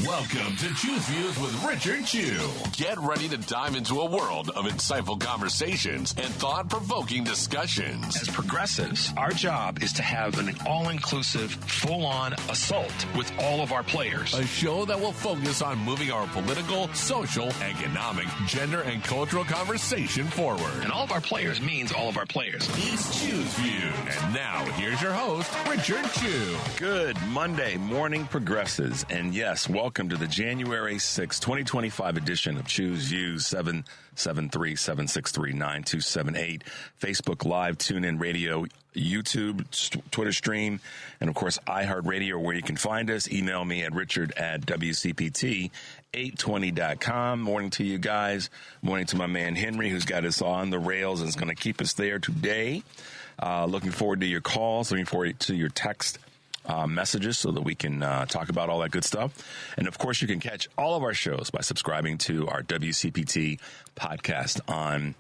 Welcome to Choose Views with Richard Chew. Get ready to dive into a world of insightful conversations and thought-provoking discussions. As progressives, our job is to have an all-inclusive, full-on assault with all of our players. A show that will focus on moving our political, social, economic, gender, and cultural conversation forward. And all of our players means all of our players. It's Choose Views. And now, here's your host, Richard Chew. Good Monday morning, progressives. And yes, welcome to the January 6, 2025 edition of Choose Views, 773-763-9278. Facebook Live, TuneIn Radio, YouTube, Twitter stream, and of course, iHeartRadio, where you can find us. Email me at richard@WCPT820.com. Morning to you guys. Morning to my man Henry, who's got us on the rails and is going to keep us there today. Looking forward to your calls. Looking forward to your text messages so that we can talk about all that good stuff. And of course, you can catch all of our shows by subscribing to our WCPT podcast on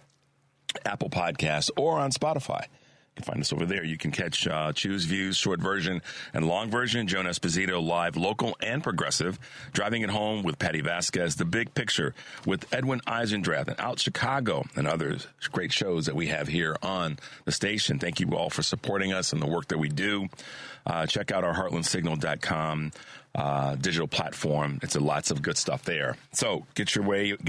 Apple Podcasts or on Spotify. You can find us over there. You can catch Choose Views, short version and long version. Joan Esposito, live, local, and progressive. Driving It Home with Patty Vasquez. The Big Picture with Edwin Eisendrath and Out Chicago and others. Great shows that we have here on the station. Thank you all for supporting us and the work that we do. Check out our heartlandsignal.com digital platform. It's lots of good stuff there. So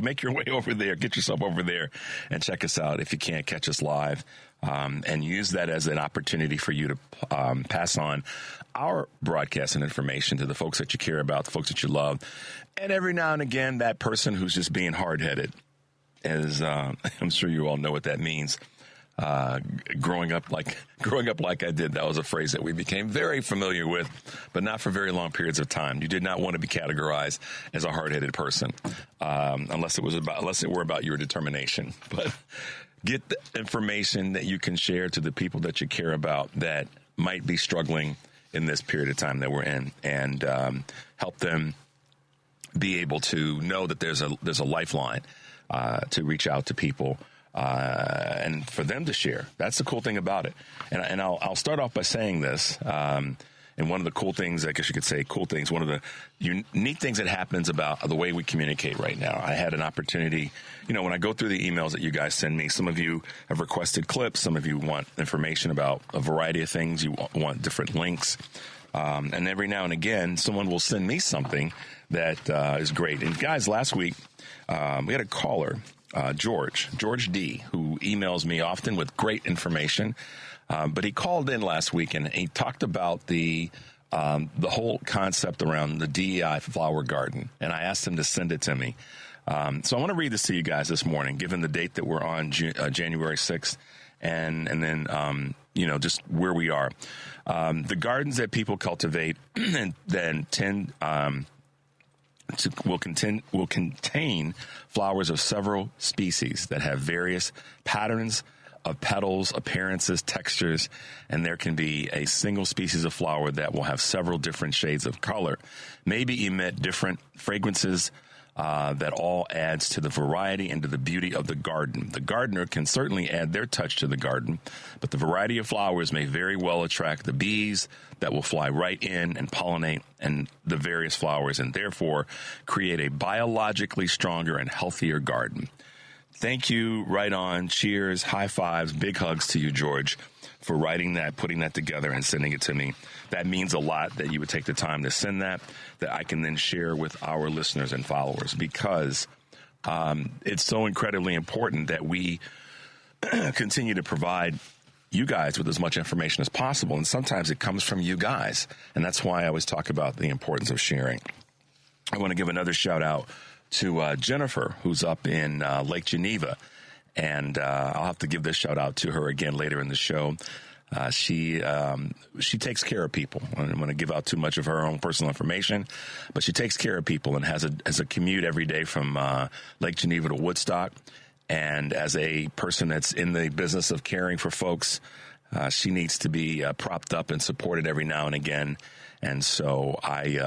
make your way over there. Get yourself over there and check us out if you can't catch us live. And use that as an opportunity for you to pass on our broadcast and information to the folks that you care about, the folks that you love. And every now and again, that person who's just being hard-headed, as I'm sure you all know what that means. Growing up like I did, that was a phrase that we became very familiar with, but not for very long periods of time. You did not want to be categorized as a hard-headed person, unless it were about your determination. But get the information that you can share to the people that you care about that might be struggling in this period of time that we're in, and help them be able to know that there's a lifeline to reach out to people. And for them to share. That's the cool thing about it. And I'll start off by saying this. And one of the cool things, I guess you could say cool things, one of the unique things that happens about the way we communicate right now. I had an opportunity, when I go through the emails that you guys send me, some of you have requested clips. Some of you want information about a variety of things. You want different links. And every now and again, someone will send me something that is great. And guys, last week, we had a caller, George D., who emails me often with great information. But he called in last week and he talked about the whole concept around the DEI flower garden. And I asked him to send it to me. So I want to read this to you guys this morning, given the date that we're on, January 6th, and then, just where we are. The gardens that people cultivate and then will contain flowers of several species that have various patterns of petals, appearances, textures, and there can be a single species of flower that will have several different shades of color, maybe emit different fragrances that all adds to the variety and to the beauty of the garden. The gardener can certainly add their touch to the garden, but the variety of flowers may very well attract the bees that will fly right in and pollinate and the various flowers and therefore create a biologically stronger and healthier garden. Thank you. Right on. Cheers. High fives. Big hugs to you, George, for writing that, putting that together and sending it to me. That means a lot that you would take the time to send that I can then share with our listeners and followers, because it's so incredibly important that we continue to provide you guys with as much information as possible. And sometimes it comes from you guys. And that's why I always talk about the importance of sharing. I want to give another shout out to Jennifer, who's up in Lake Geneva. And I'll have to give this shout out to her again later in the show. She takes care of people. I don't want to give out too much of her own personal information, but she takes care of people and has a commute every day from Lake Geneva to Woodstock. And as a person that's in the business of caring for folks, she needs to be propped up and supported every now and again. And so I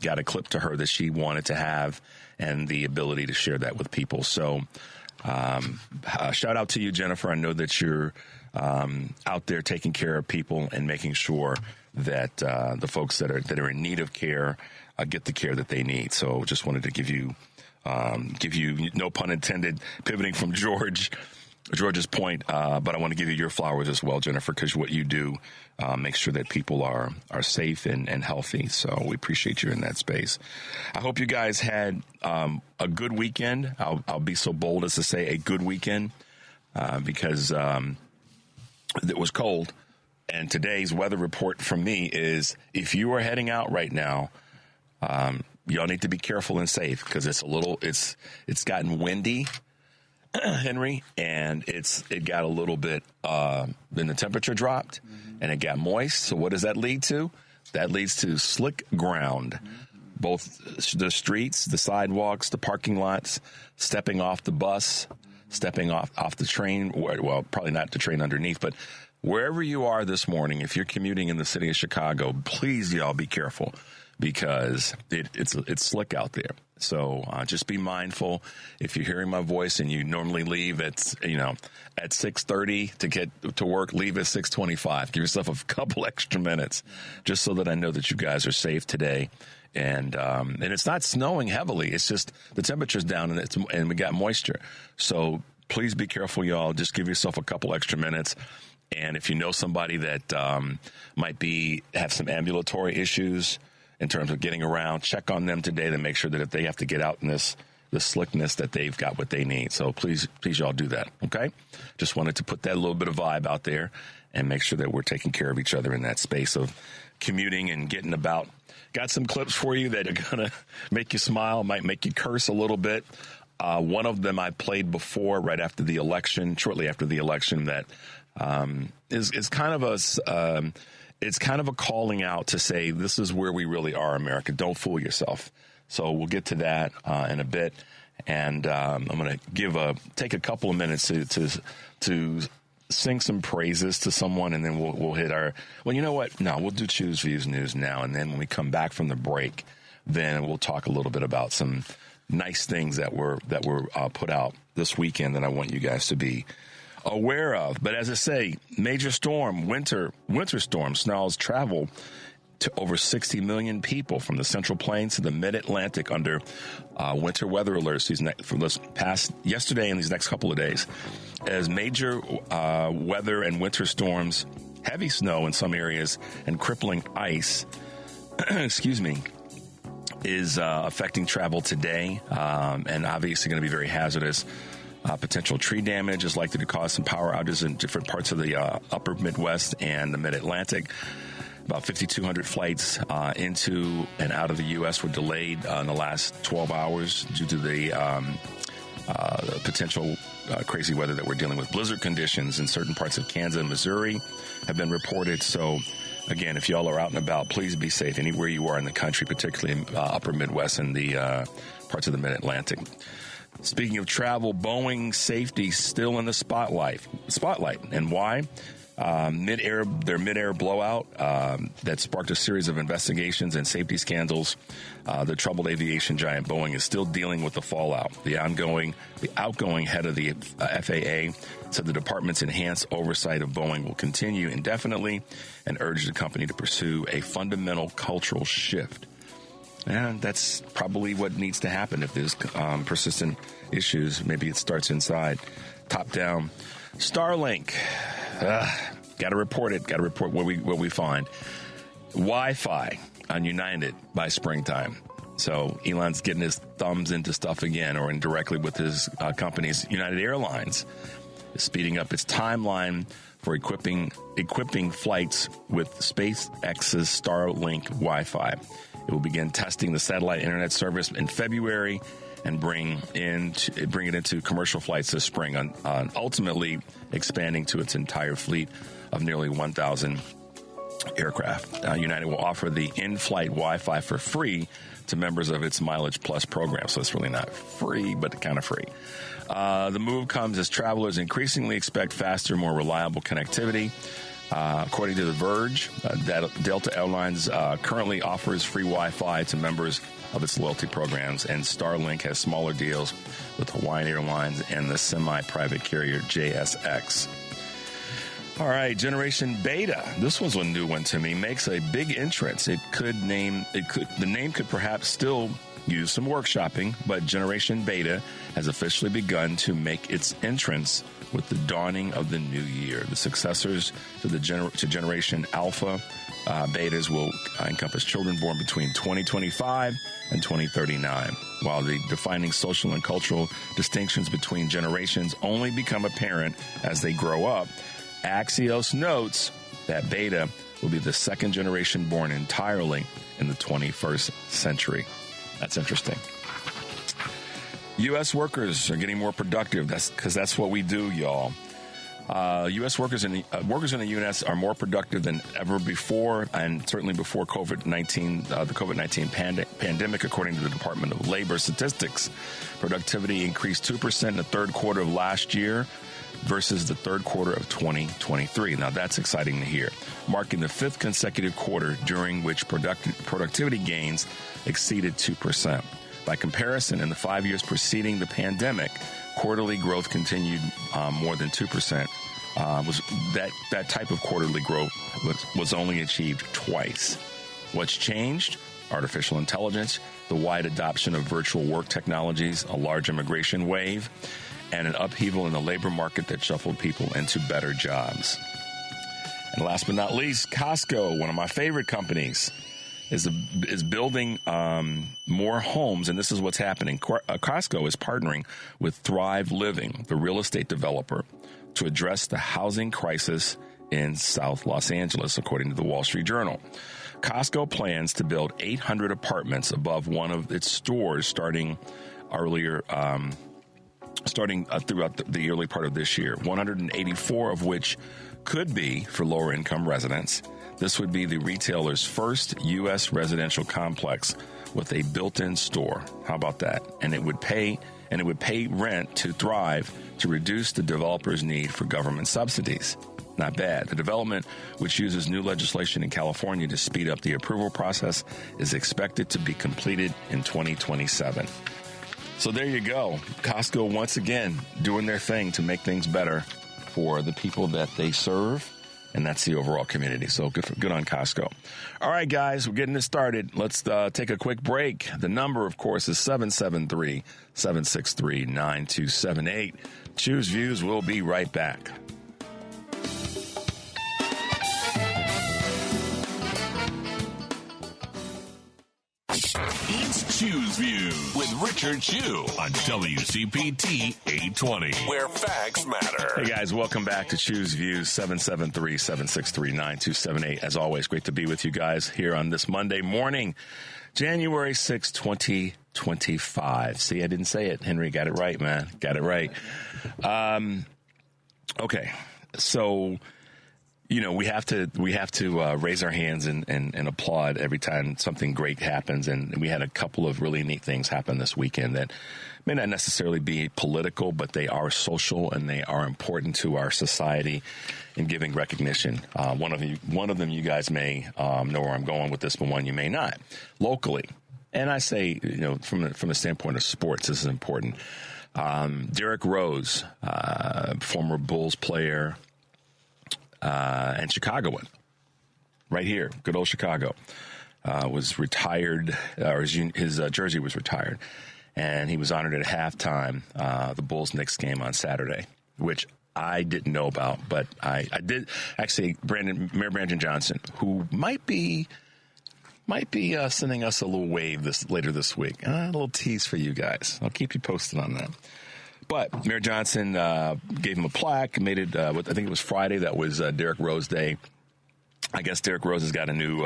got a clip to her that she wanted to have and the ability to share that with people. So shout out to you, Jennifer. I know that you're out there taking care of people and making sure that the folks that are in need of care get the care that they need. So just wanted to give you, no pun intended, pivoting from George's point, but I want to give you your flowers as well, Jennifer, because what you do makes sure that people are safe and healthy. So we appreciate you in that space. I hope you guys had a good weekend. I'll be so bold as to say a good weekend because it was cold. And today's weather report from me is if you are heading out right now, y'all need to be careful and safe because it's gotten windy, Henry, and it got a little bit, then the temperature dropped and it got moist. So what does that lead to? That leads to slick ground, both the streets, the sidewalks, the parking lots, stepping off the bus, stepping off the train. Well, probably not the train underneath, but wherever you are this morning, if you're commuting in the city of Chicago, please, y'all, be careful because it's slick out there. So just be mindful. If you're hearing my voice and you normally leave at 6:30 to get to work, leave at 6:25. Give yourself a couple extra minutes just so that I know that you guys are safe today. And it's not snowing heavily. It's just the temperature's down and we got moisture. So please be careful, y'all. Just give yourself a couple extra minutes. And if you know somebody that might have some ambulatory issues in terms of getting around, check on them today to make sure that if they have to get out in this slickness that they've got what they need. So please y'all do that, okay? Just wanted to put that little bit of vibe out there and make sure that we're taking care of each other in that space of commuting and getting about. Got some clips for you that are going to make you smile, might make you curse a little bit. One of them I played before, right after the election, shortly after the election, that is kind of it's kind of a calling out to say this is where we really are, America. Don't fool yourself. So we'll get to that in a bit, and I'm going to take a couple of minutes to sing some praises to someone, and then we'll hit our. Well, you know what? No, we'll do Choose Views News now, and then when we come back from the break, then we'll talk a little bit about some nice things that were put out this weekend that I want you guys to be aware of. But as I say, major storm, winter storm snarls travel to over 60 million people from the Central Plains to the Mid-Atlantic under winter weather alerts from this past yesterday and these next couple of days. As major weather and winter storms, heavy snow in some areas, and crippling ice, is affecting travel today, and obviously going to be very hazardous. Potential tree damage is likely to cause some power outages in different parts of the upper Midwest and the Mid-Atlantic. About 5,200 flights into and out of the U.S. were delayed in the last 12 hours due to the potential crazy weather that we're dealing with. Blizzard conditions in certain parts of Kansas and Missouri have been reported. So, again, if y'all are out and about, please be safe anywhere you are in the country, particularly in upper Midwest and the parts of the Mid-Atlantic. Speaking of travel, Boeing safety still in the spotlight. And why? Their mid-air blowout that sparked a series of investigations and safety scandals. The troubled aviation giant Boeing is still dealing with the fallout. The outgoing head of the FAA said the department's enhanced oversight of Boeing will continue indefinitely and urged the company to pursue a fundamental cultural shift. And that's probably what needs to happen if there's persistent issues. Maybe it starts inside, top down. Starlink. Got to report it. Got to report what we find. Wi-Fi on United by springtime. So Elon's getting his thumbs into stuff again, or indirectly with his companies. United Airlines is speeding up its timeline for equipping flights with SpaceX's Starlink Wi-Fi. It will begin testing the satellite internet service in February and bring it into commercial flights this spring, on ultimately expanding to its entire fleet of nearly 1,000 aircraft. United will offer the in-flight Wi-Fi for free to members of its Mileage Plus program. So it's really not free, but kind of free. The move comes as travelers increasingly expect faster, more reliable connectivity. According to The Verge, Delta Airlines currently offers free Wi-Fi to members of its loyalty programs, and Starlink has smaller deals with Hawaiian Airlines and the semi-private carrier JSX. All right, Generation Beta. This was a new one to me. Makes a big entrance. The name could perhaps still use some workshopping, but Generation Beta has officially begun to make its entrance with the dawning of the new year. The successors to Generation Alpha Betas will encompass children born between 2025 and 2039. While the defining social and cultural distinctions between generations only become apparent as they grow up, Axios notes that Beta will be the second generation born entirely in the 21st century. That's interesting. U.S. workers are getting more productive. That's what we do, y'all. U.S. workers in the U.S. are more productive than ever before, and certainly before COVID-19, the COVID-19 pandemic, according to the Department of Labor statistics. Productivity increased 2% in the third quarter of last year versus the third quarter of 2023. Now, that's exciting to hear, marking the fifth consecutive quarter during which productivity gains exceeded 2%. By comparison, in the 5 years preceding the pandemic, quarterly growth continued more than 2%. That type of quarterly growth was only achieved twice. What's changed? Artificial intelligence, the wide adoption of virtual work technologies, a large immigration wave, and an upheaval in the labor market that shuffled people into better jobs. And last but not least, Costco, one of my favorite companies, is building more homes, and this is what's happening. Costco is partnering with Thrive Living, the real estate developer, to address the housing crisis in South Los Angeles, according to the Wall Street Journal. Costco plans to build 800 apartments above one of its stores starting throughout the early part of this year, 184 of which could be for lower-income residents. This would be the retailer's first U.S. residential complex with a built-in store. How about that? And it would pay rent to Thrive to reduce the developer's need for government subsidies. Not bad. The development, which uses new legislation in California to speed up the approval process, is expected to be completed in 2027. So there you go. Costco, once again, doing their thing to make things better for the people that they serve, and that's the overall community. So good on Costco. All right, guys, we're getting this started. Let's take a quick break. The number, of course, is 773-763-9278. Choose Views. We'll be right back. It's Choose Views with Richard Chu on WCPT 820, where facts matter. Hey, guys, welcome back to Choose Views, 773-763-9278. As always, great to be with you guys here on this Monday morning, January 6, 2025. See, I didn't say it. Henry got it right, man. Got it right. Okay, so we have to raise our hands and applaud every time something great happens. And we had a couple of really neat things happen this weekend that may not necessarily be political, but they are social and they are important to our society in giving recognition. One of them you guys may know where I'm going with this, but one you may not. Locally, and I say from the standpoint of sports, this is important. Derrick Rose, former Bulls player. And Chicagoan, right here, good old Chicago, was retired, or his jersey was retired, and he was honored at halftime, the Bulls-Knicks game on Saturday, which I didn't know about, but I did. Actually, Mayor Brandon Johnson, who might be sending us a little wave later this week. A little tease for you guys. I'll keep you posted on that. But Mayor Johnson gave him a plaque, made it, I think it was Friday, that was Derrick Rose Day. I guess Derrick Rose has got a new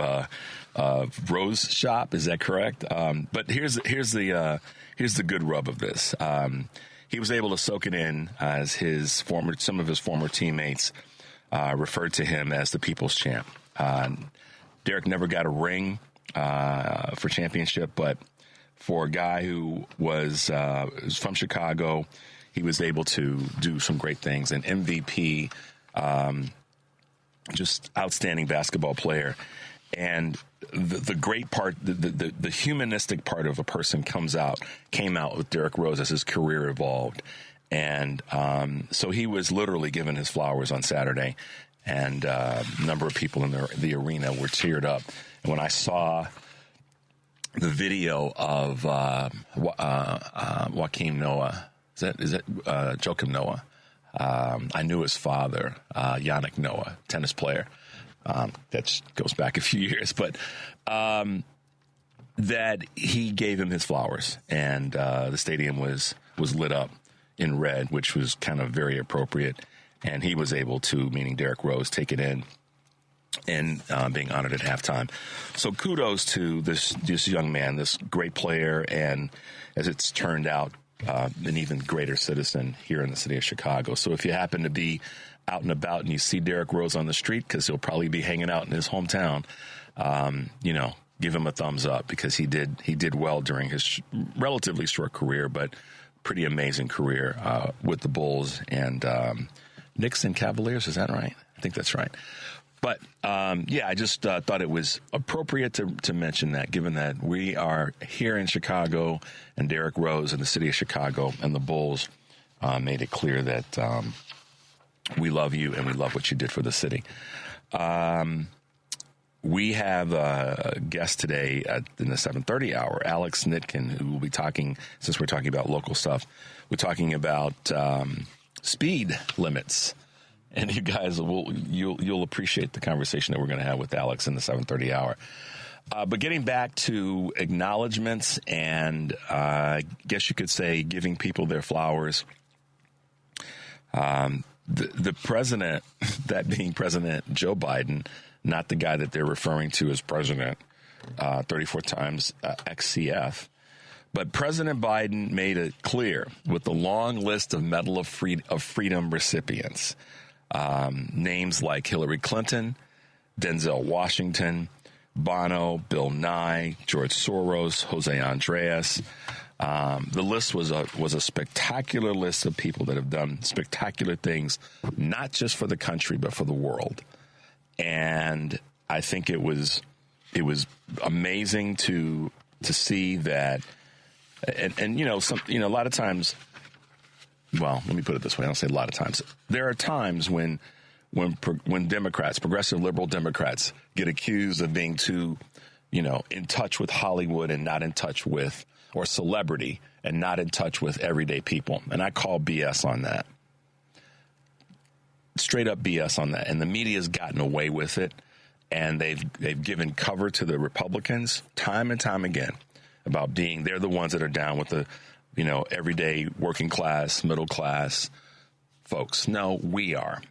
rose shop. Is that correct? But here's the good rub of this. He was able to soak it in as some of his former teammates referred to him as the People's Champ. Derrick never got a ring for championship, but for a guy who was from Chicago, he was able to do some great things. An MVP, just outstanding basketball player. And the great part, the humanistic part of a person came out with Derrick Rose as his career evolved. And so he was literally given his flowers on Saturday. and a number of people in the arena were teared up. And when I saw the video of Joakim Noah, is it Joakim Noah? I knew his father, Yannick Noah, tennis player. That goes back a few years, but that he gave him his flowers, and the stadium was lit up in red, which was kind of very appropriate. And he was able to, meaning Derrick Rose, take it in and being honored at halftime. So kudos to this young man, this great player, and as it's turned out, an even greater citizen here in the city of Chicago. So if you happen to be out and about and you see Derrick Rose on the street, because he'll probably be hanging out in his hometown, give him a thumbs up, because he did well during his relatively short career, but pretty amazing career with the Bulls and Knicks and Cavaliers. Is that right? I think that's right. But, I just thought it was appropriate to mention that, given that we are here in Chicago and Derrick Rose in the city of Chicago and the Bulls made it clear that we love you and we love what you did for the city. We have a guest today in the 7:30 hour, Alex Nitkin, who will be talking, since we're talking about local stuff, we're talking about speed limits. And you guys you'll appreciate the conversation that we're going to have with Alex in the 7:30 hour. But getting back to acknowledgments and I guess you could say giving people their flowers. The president, that being President Joe Biden, not the guy that they're referring to as president, 34 times ex-CF. But President Biden made it clear with the long list of Medal of Freedom recipients, names like Hillary Clinton, Denzel Washington, Bono, Bill Nye, George Soros, Jose Andres. The list was a spectacular list of people that have done spectacular things, not just for the country, but for the world. And I think it was amazing to see that. And a lot of times, well, let me put it this way. I don't say a lot of times. There are times when Democrats, progressive liberal Democrats, get accused of being too, in touch with Hollywood and not in touch with, or celebrity and not in touch with everyday people. And I call BS on that. Straight up BS on that. And the media's gotten away with it. And they've given cover to the Republicans time and time again about they're the ones that are down with the, everyday working class, middle class folks. No, we are.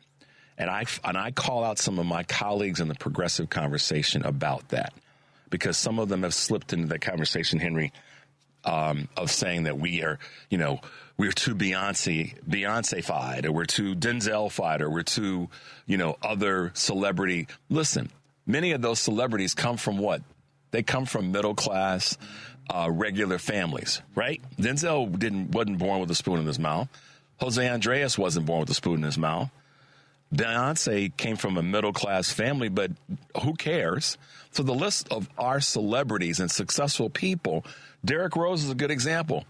And I call out some of my colleagues in the progressive conversation about that, because some of them have slipped into that conversation, Henry, of saying that we're too Beyonce-fied, or we're too Denzel-fied, or we're too, other celebrity. Listen, many of those celebrities come from what? They come from middle-class, regular families, right? Denzel wasn't born with a spoon in his mouth. Jose Andres wasn't born with a spoon in his mouth. Beyonce came from a middle-class family, but who cares? So the list of our celebrities and successful people, Derrick Rose is a good example,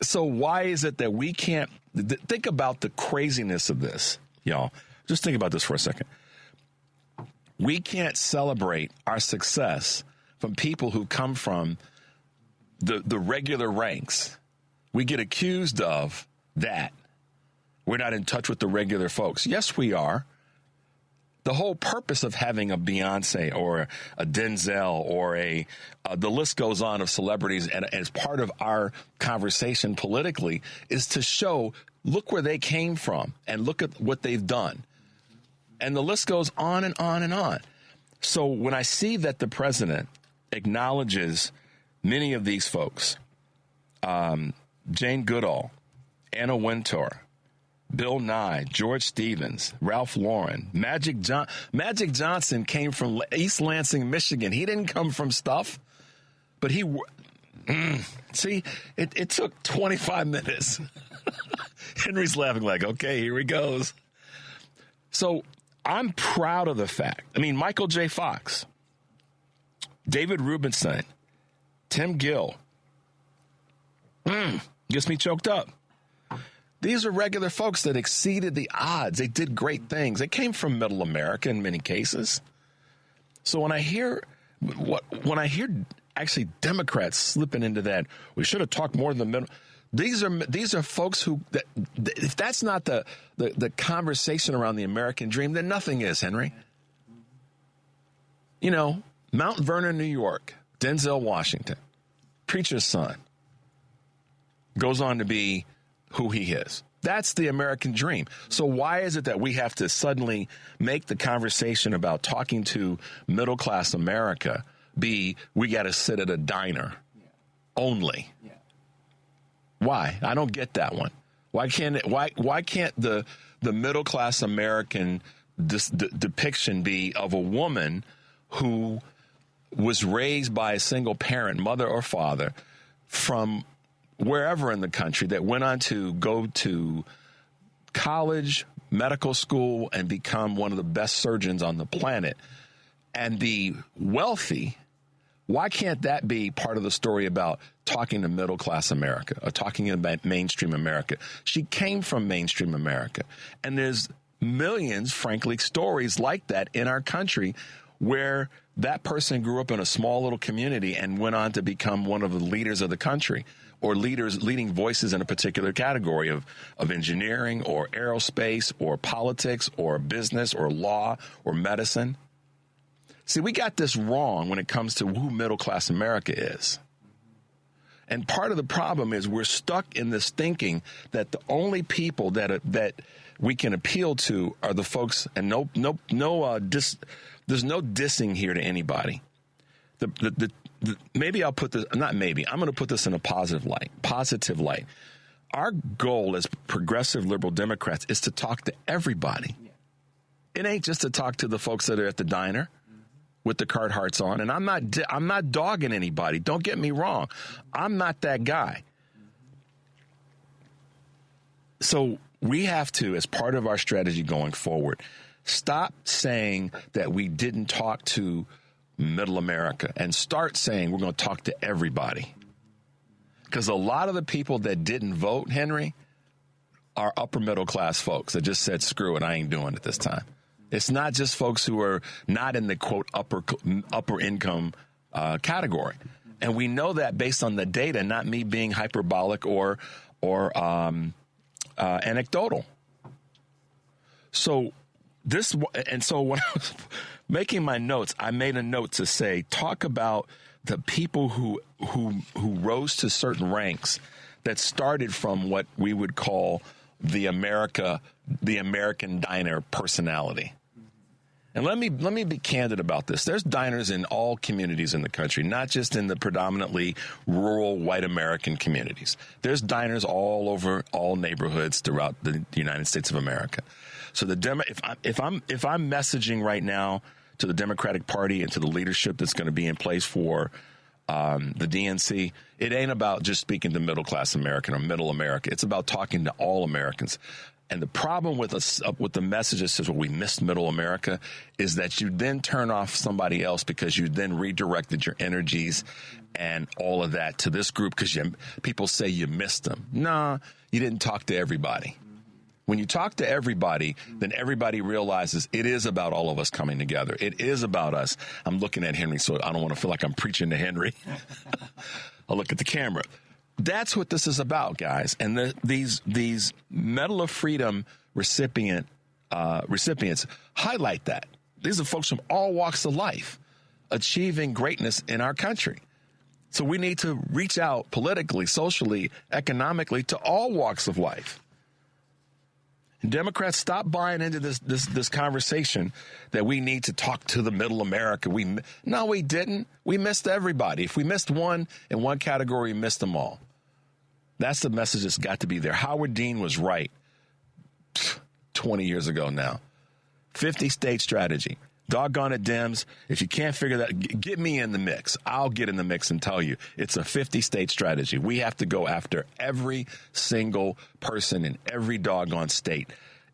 So why is it that we can't think about the craziness of this, y'all? Just think about this for a second. We can't celebrate our success from people who come from the regular ranks. We get accused of that. We're not in touch with the regular folks. Yes, we are. The whole purpose of having a Beyonce or a Denzel or the list goes on of celebrities, and as part of our conversation politically, is to show, look where they came from and look at what they've done. And the list goes on and on and on. So when I see that the president acknowledges many of these folks, Jane Goodall, Anna Wintour, Bill Nye, George Stevens, Ralph Lauren, Magic Johnson came from East Lansing, Michigan. He didn't come from stuff, but it took 25 minutes. Henry's laughing like, okay, here he goes. So I'm proud of the fact. Michael J. Fox, David Rubenstein, Tim Gill, gets me choked up. These are regular folks that exceeded the odds. They did great things. They came from middle America in many cases. So when I hear actually Democrats slipping into that, we should have talked more than the middle. These are folks who, if that's not the conversation around the American dream, then nothing is, Henry. You know, Mount Vernon, New York, Denzel Washington, preacher's son, goes on to be who he is. That's the American dream. So why is it that we have to suddenly make the conversation about talking to middle-class America be we got to sit at a diner only? Yeah. Why? I don't get that one. Why can't the middle-class American depiction be of a woman who was raised by a single parent, mother or father, from wherever in the country, that went on to go to college, medical school, and become one of the best surgeons on the planet, and the wealthy? Why can't that be part of the story about talking to middle-class America or talking about mainstream America? She came from mainstream America, and there's millions, frankly, stories like that in our country where that person grew up in a small little community and went on to become one of the leaders of the country, or leading voices in a particular category of engineering or aerospace or politics or business or law or medicine. See, we got this wrong when it comes to who middle-class America is. And part of the problem is we're stuck in this thinking that the only people that we can appeal to are the folks, and there's no dissing here to anybody. Maybe I'll put this, not maybe, I'm going to put this in a positive light. Our goal as progressive liberal Democrats is to talk to everybody. Yeah. It ain't just to talk to the folks that are at the diner with the card hearts on. And I'm not dogging anybody. Don't get me wrong. I'm not that guy. So we have to, as part of our strategy going forward, stop saying that we didn't talk to middle America and start saying we're going to talk to everybody. Because a lot of the people that didn't vote, Henry, are upper middle class folks that just said, screw it, I ain't doing it this time. It's not just folks who are not in the, quote, upper income category. And we know that based on the data, not me being hyperbolic or anecdotal. So when I was making my notes, I made a note to say, talk about the people who rose to certain ranks that started from what we would call the American diner personality. And let me be candid about this. There's diners in all communities in the country, not just in the predominantly rural white American communities. There's diners all over all neighborhoods throughout the United States of America. So if I'm messaging right now to the Democratic Party and to the leadership that's going to be in place for the DNC, it ain't about just speaking to middle class American or middle America. It's about talking to all Americans. And the problem with the message that says, well, we missed middle America, is that you then turn off somebody else because you then redirected your energies and all of that to this group because people say you missed them. Nah, you didn't talk to everybody. When you talk to everybody, then everybody realizes it is about all of us coming together. It is about us. I'm looking at Henry, so I don't want to feel like I'm preaching to Henry. I'll look at the camera. That's what this is about, guys. And these Medal of Freedom recipients highlight that. These are folks from all walks of life achieving greatness in our country. So we need to reach out politically, socially, economically to all walks of life. And Democrats, stop buying into this conversation that we need to talk to the middle America. No, we didn't. We missed everybody. If we missed one in one category, we missed them all. That's the message that's got to be there. Howard Dean was right 20 years ago now. 50-state strategy. Doggone it, Dems. If you can't figure that, get me in the mix. I'll get in the mix and tell you it's a 50-state strategy. We have to go after every single person in every doggone state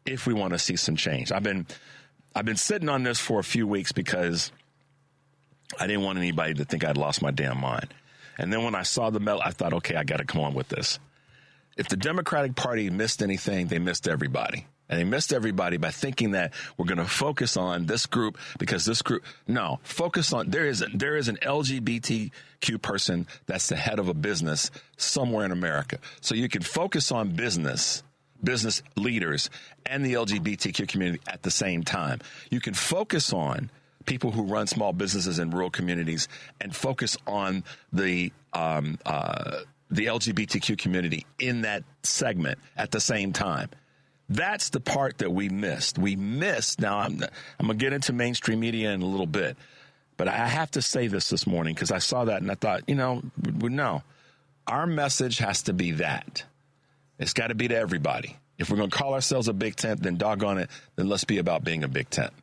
if we want to see some change. I've been sitting on this for a few weeks because I didn't want anybody to think I'd lost my damn mind. And then when I saw the medal, I thought, okay, I got to come on with this. If the Democratic Party missed anything, they missed everybody. And they missed everybody by thinking that we're going to focus on this group because this group. No, focus on there is an LGBTQ person that's the head of a business somewhere in America. So you can focus on business leaders and the LGBTQ community at the same time. You can focus on people who run small businesses in rural communities and focus on the LGBTQ community in that segment at the same time. That's the part that we missed. We missed. Now, I'm going to get into mainstream media in a little bit, but I have to say this morning because I saw that and I thought, no, our message has to be that. It's got to be to everybody. If we're going to call ourselves a big tent, then doggone it, then let's be about being a big tent.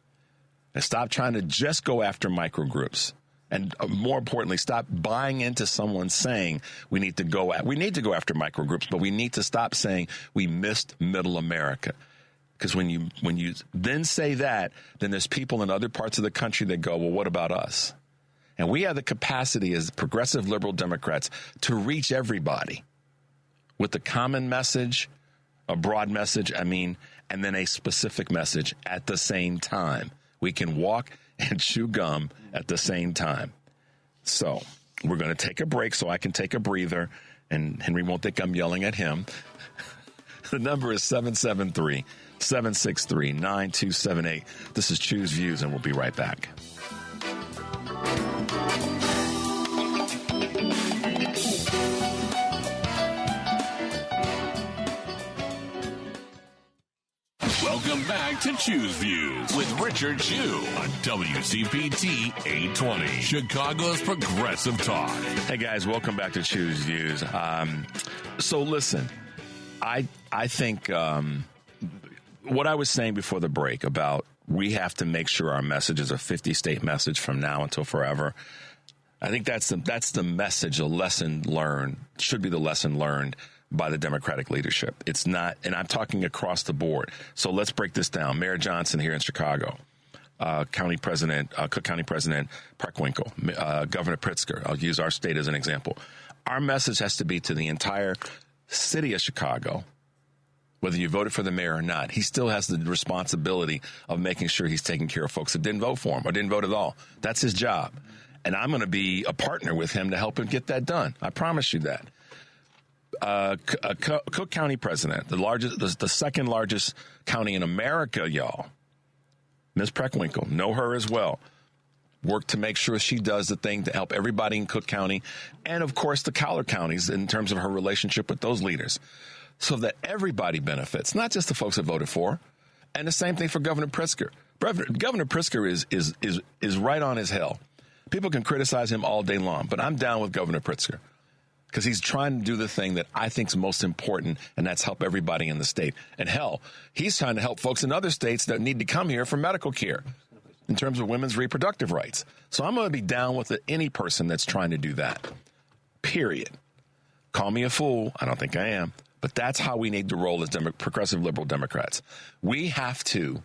And stop trying to just go after microgroups. And more importantly, stop buying into someone saying we need to go after microgroups, but we need to stop saying we missed middle America. Because when you then say that, then there's people in other parts of the country that go, well, what about us? And we have the capacity as progressive liberal Democrats to reach everybody with a common message, a broad message, and then a specific message at the same time. We can walk and chew gum at the same time. So we're going to take a break so I can take a breather, and Henry won't think I'm yelling at him. The number is 773-763-9278. This is Choose Views, and we'll be right back. Welcome back to Choose Views with Richard Chu on WCPT 820, Chicago's Progressive Talk. Hey guys, welcome back to Choose Views. So listen, I think what I was saying before the break about we have to make sure our message is a 50-state message from now until forever. I think that's the message, a lesson learned, should be the lesson learned by the Democratic leadership. It's not, and I'm talking across the board. So let's break this down. Mayor Johnson here in Chicago, Cook County President Preckwinkle, Governor Pritzker. I'll use our state as an example. Our message has to be to the entire city of Chicago, whether you voted for the mayor or not. He still has the responsibility of making sure he's taking care of folks that didn't vote for him or didn't vote at all. That's his job. And I'm going to be a partner with him to help him get that done. I promise you that. Cook County President, the second largest county in America, y'all. Ms. Preckwinkle, know her as well. Work to make sure she does the thing to help everybody in Cook County and, of course, the collar counties in terms of her relationship with those leaders so that everybody benefits, not just the folks that voted for her. And the same thing for Governor Pritzker. Governor Pritzker is right on his hell. People can criticize him all day long, but I'm down with Governor Pritzker because he's trying to do the thing that I think is most important, and that's help everybody in the state. And hell, he's trying to help folks in other states that need to come here for medical care in terms of women's reproductive rights. So I'm going to be down with any person that's trying to do that, period. Call me a fool. I don't think I am. But that's how we need to roll as progressive liberal Democrats. We have to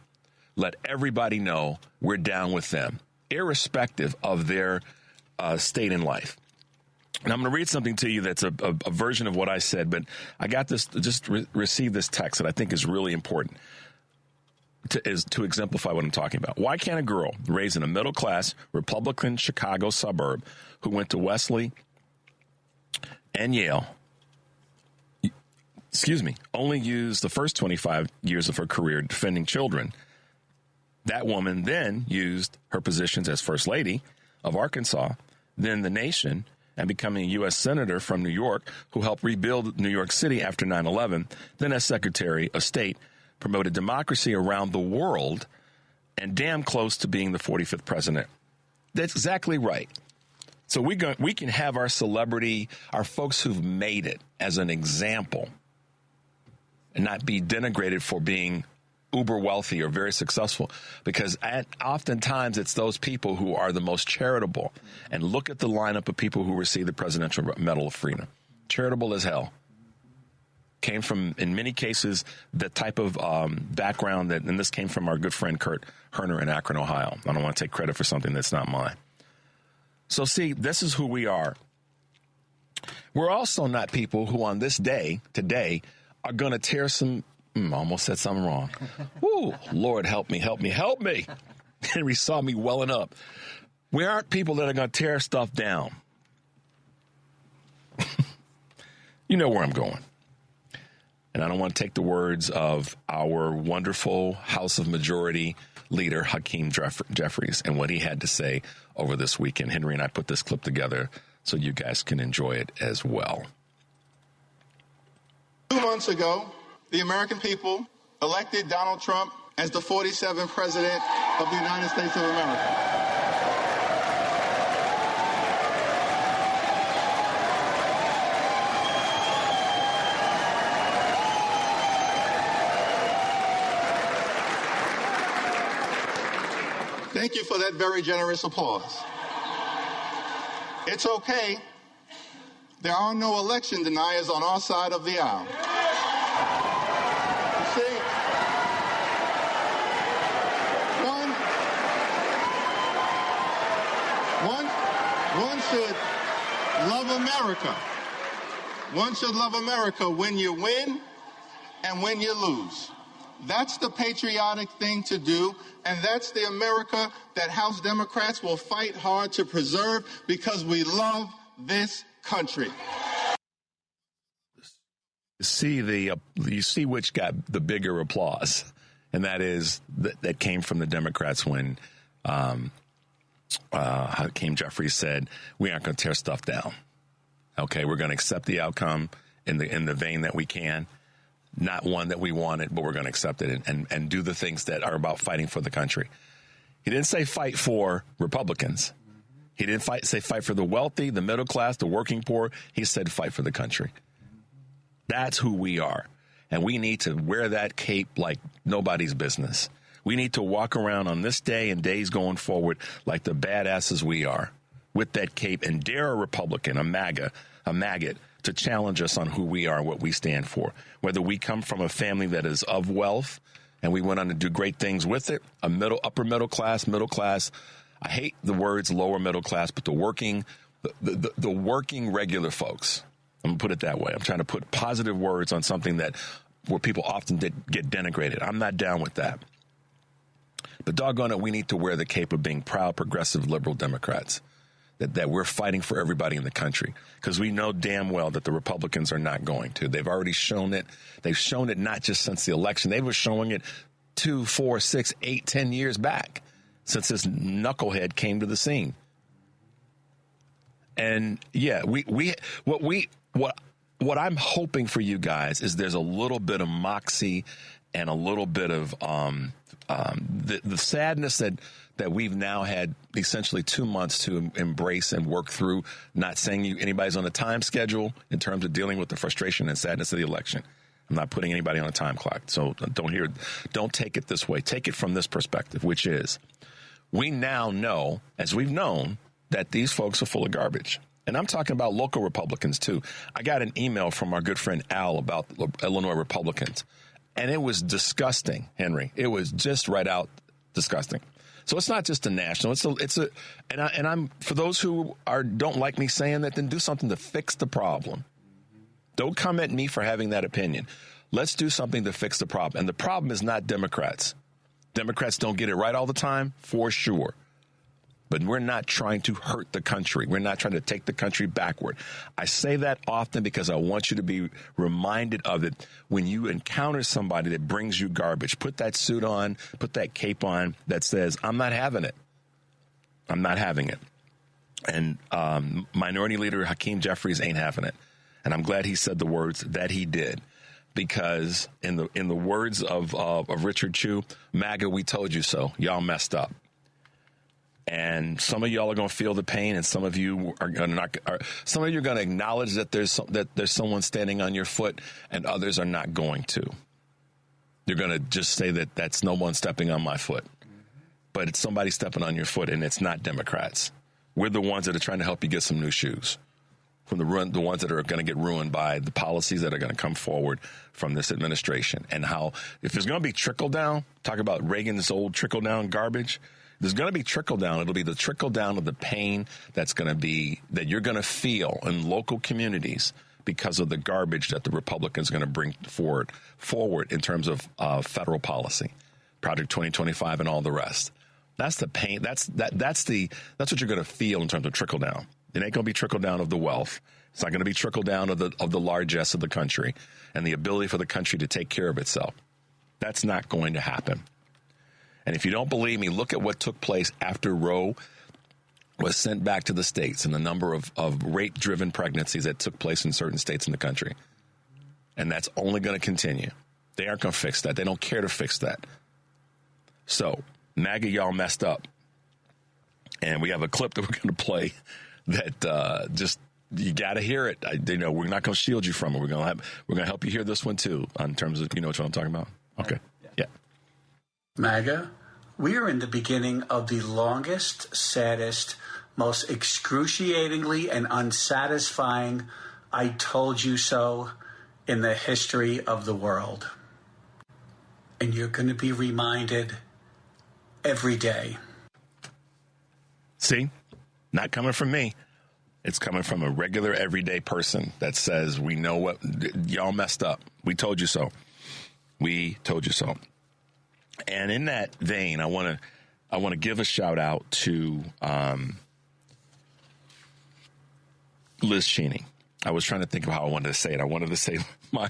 let everybody know we're down with them, irrespective of their state in life. And I'm going to read something to you that's a version of what I said, but I got this, received this text that I think is really important to exemplify what I'm talking about. Why can't a girl raised in a middle-class Republican Chicago suburb who went to Wesley and Yale, only use the first 25 years of her career defending children? That woman then used her positions as First Lady of Arkansas, then the nation, and becoming a U.S. Senator from New York who helped rebuild New York City after 9/11, then as Secretary of State, promoted democracy around the world, and damn close to being the 45th president. That's exactly right. So we can have our celebrity, our folks who've made it as an example, and not be denigrated for being uber wealthy or very successful, because oftentimes it's those people who are the most charitable. And look at the lineup of people who receive the Presidential Medal of Freedom. Charitable as hell. Came from, in many cases, the type of background and this came from our good friend Kurt Herner in Akron, Ohio. I don't want to take credit for something that's not mine. So see, this is who we are. We're also not people who on this day, today, are going to tear some, almost said something wrong. Woo, Lord, help me, help me, help me. Henry saw me welling up. We aren't people that are going to tear stuff down. You know where I'm going. And I don't want to take the words of our wonderful House of Majority leader, Hakeem Jeffries, and what he had to say over this weekend. Henry and I put this clip together so you guys can enjoy it as well. 2 months ago, the American people elected Donald Trump as the 47th president of the United States of America. Thank you for that very generous applause. It's okay. There are no election deniers on our side of the aisle. You see, one should love America. One should love America when you win and when you lose. That's the patriotic thing to do, and that's the America that House Democrats will fight hard to preserve because we love this country. You see which got the bigger applause, and that is that came from the Democrats when Hakeem Jeffries said, we aren't going to tear stuff down. Okay, we're going to accept the outcome in the vein that we can. Not one that we wanted, but we're going to accept it and do the things that are about fighting for the country. He didn't say fight for Republicans. He didn't say fight for the wealthy, the middle class, the working poor. He said fight for the country. That's who we are. And we need to wear that cape like nobody's business. We need to walk around on this day and days going forward like the badasses we are with that cape and dare a Republican, a maggot, to challenge us on who we are and what we stand for. Whether we come from a family that is of wealth and we went on to do great things with it, upper middle class, I hate the words lower middle class, but the working regular folks. I'm going to put it that way. I'm trying to put positive words on something where people often get denigrated. I'm not down with that. But doggone it, we need to wear the cape of being proud, progressive, liberal Democrats. That we're fighting for everybody in the country, because we know damn well that the Republicans are not going to. They've already shown it. They've shown it not just since the election. They were showing it 2, 4, 6, 8, 10 years back since this knucklehead came to the scene. And yeah, what I'm hoping for you guys is there's a little bit of moxie and a little bit of the sadness that we've now had essentially 2 months to embrace and work through, not saying anybody's on a time schedule in terms of dealing with the frustration and sadness of the election. I'm not putting anybody on a time clock. So don't take it this way. Take it from this perspective, which is we now know, as we've known, that these folks are full of garbage. And I'm talking about local Republicans, too. I got an email from our good friend Al about Illinois Republicans, and it was disgusting, Henry. It was just right out disgusting. So it's not just a national. And I'm for those who don't like me saying that, then do something to fix the problem. Don't come at me for having that opinion. Let's do something to fix the problem. And the problem is not Democrats. Democrats don't get it right all the time, for sure. But we're not trying to hurt the country. We're not trying to take the country backward. I say that often because I want you to be reminded of it when you encounter somebody that brings you garbage. Put that suit on, put that cape on that says, I'm not having it. I'm not having it. And Minority Leader Hakeem Jeffries ain't having it. And I'm glad he said the words that he did. Because in the words of Richard Chew, MAGA, we told you so. Y'all messed up. And some of y'all are going to feel the pain, and some of you are going to acknowledge that there's someone standing on your foot, and others are not going to. You're going to just say that that's no one stepping on my foot, but it's somebody stepping on your foot, and it's not Democrats. We're the ones that are trying to help you get some new shoes, from the ones that are going to get ruined by the policies that are going to come forward from this administration, and how if there's going to be trickle down, talk about Reagan's old trickle down garbage. There's going to be trickle down. It'll be the trickle down of the pain that you're going to feel in local communities because of the garbage that the Republicans are going to bring forward in terms of federal policy, Project 2025 and all the rest. That's the pain. That's what you're going to feel in terms of trickle down. It ain't going to be trickle down of the wealth. It's not going to be trickle down of the largesse of the country and the ability for the country to take care of itself. That's not going to happen. And if you don't believe me, look at what took place after Roe was sent back to the states and the number of rape-driven pregnancies that took place in certain states in the country. And that's only going to continue. They aren't going to fix that. They don't care to fix that. So, MAGA, y'all messed up. And we have a clip that we're going to play that you got to hear it. We're not going to shield you from it. We're going to help you hear this one, too, in terms of, what I'm talking about? Okay. Yeah. MAGA, we are in the beginning of the longest, saddest, most excruciatingly and unsatisfying I told you so in the history of the world. And you're going to be reminded every day. See? Not coming from me. It's coming from a regular, everyday person that says, we know what, y'all messed up. We told you so. We told you so. And in that vein, I want to give a shout out to Liz Cheney. I was trying to think of how I wanted to say it. I wanted to say my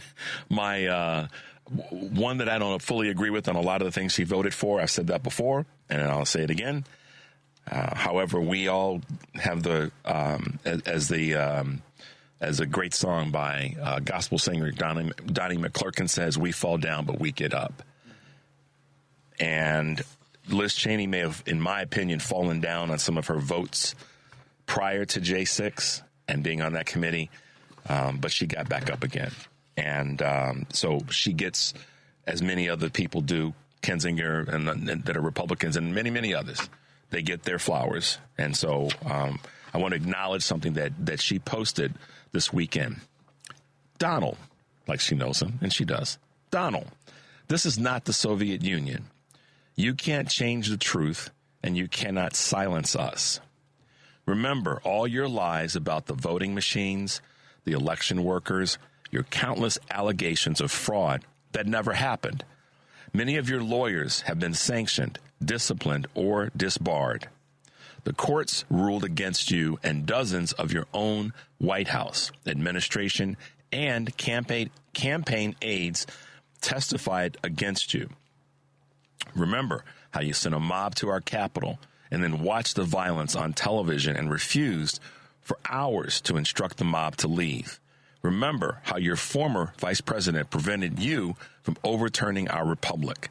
one that I don't fully agree with on a lot of the things she voted for. I've said that before, and I'll say it again. However, we all have as a great song by gospel singer Donnie McClurkin says, we fall down, but we get up. And Liz Cheney may have, in my opinion, fallen down on some of her votes prior to J6 and being on that committee, but she got back up again. And so she gets, as many other people do, Kinzinger and that are Republicans and many, many others, they get their flowers. And so I want to acknowledge something that she posted this weekend. Donald, like she knows him, and she does. Donald, this is not the Soviet Union. You can't change the truth, and you cannot silence us. Remember all your lies about the voting machines, the election workers, your countless allegations of fraud that never happened. Many of your lawyers have been sanctioned, disciplined, or disbarred. The courts ruled against you, and dozens of your own White House, administration, and campaign aides testified against you. Remember how you sent a mob to our Capitol and then watched the violence on television and refused for hours to instruct the mob to leave. Remember how your former vice president prevented you from overturning our republic.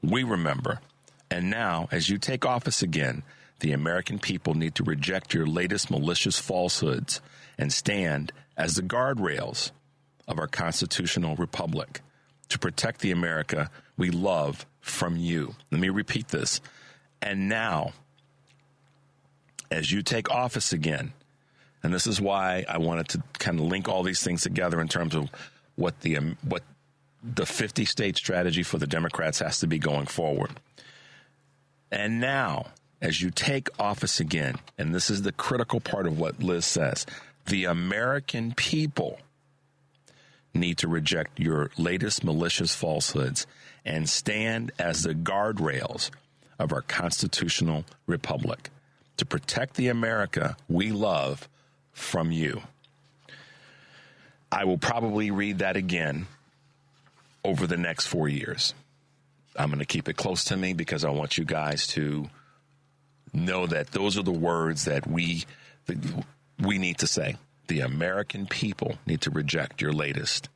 We remember. And now, as you take office again, the American people need to reject your latest malicious falsehoods and stand as the guardrails of our constitutional republic to protect the America we love from you. Let me repeat this. And now, as you take office again, and this is why I wanted to kind of link all these things together in terms of what the 50-state strategy for the Democrats has to be going forward. And now, as you take office again, and this is the critical part of what Liz says, the American people need to reject your latest malicious falsehoods and stand as the guardrails of our constitutional republic to protect the America we love from you. I will probably read that again over the next 4 years. I'm going to keep it close to me because I want you guys to know that those are the words that we need to say. The American people need to reject your latest,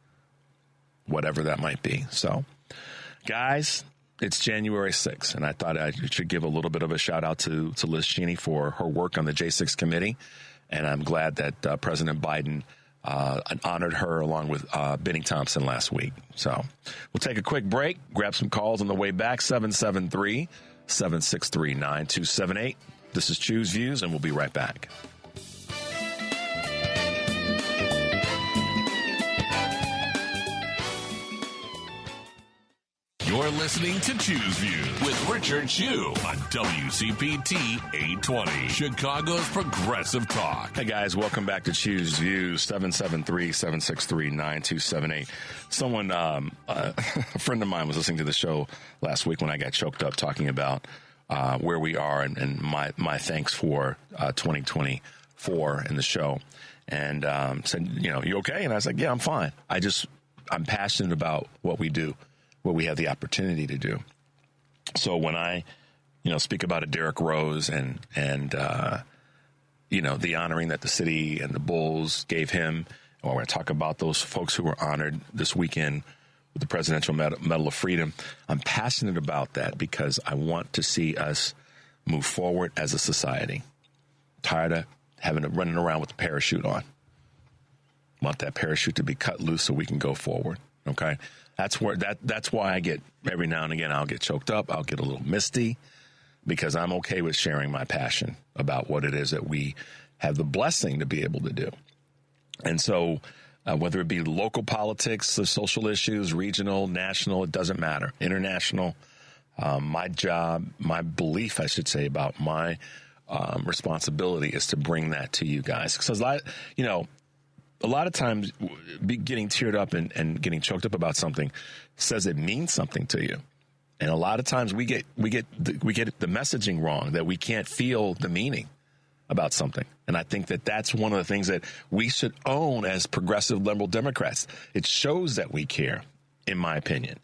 whatever that might be. So, guys, it's January 6th, and I thought I should give a little bit of a shout out to Liz Cheney for her work on the J6 committee, and I'm glad that President Biden honored her along with Benny Thompson last week. So we'll take a quick break, grab some calls on the way back, 773-763-9278. This is Choose Views, and we'll be right back. You're listening to Choose Views with Richard Chu on WCPT 820, Chicago's Progressive Talk. Hey, guys, welcome back to Choose Views, 773-763-9278. Someone, a friend of mine was listening to the show last week when I got choked up talking about where we are and my thanks for 2024 in the show. And said, you okay? And I was like, yeah, I'm fine. I'm passionate about what we do, what we have the opportunity to do. So when I, speak about a Derrick Rose and the honoring that the city and the Bulls gave him, or when I talk about those folks who were honored this weekend with the Presidential Medal of Freedom, I'm passionate about that because I want to see us move forward as a society. Tired of running around with the parachute on. Want that parachute to be cut loose so we can go forward. Okay, that's why I get every now and again I'll get choked up, I'll get a little misty, because I'm okay with sharing my passion about what it is that we have the blessing to be able to do. And so, whether it be local politics, the social issues, regional, national, it doesn't matter. International, my job, my belief, I should say, about my responsibility is to bring that to you guys. Because a lot of times getting teared up and getting choked up about something says it means something to you. And a lot of times we get the messaging wrong, that we can't feel the meaning about something. And I think that that's one of the things that we should own as progressive liberal Democrats. It shows that we care, in my opinion.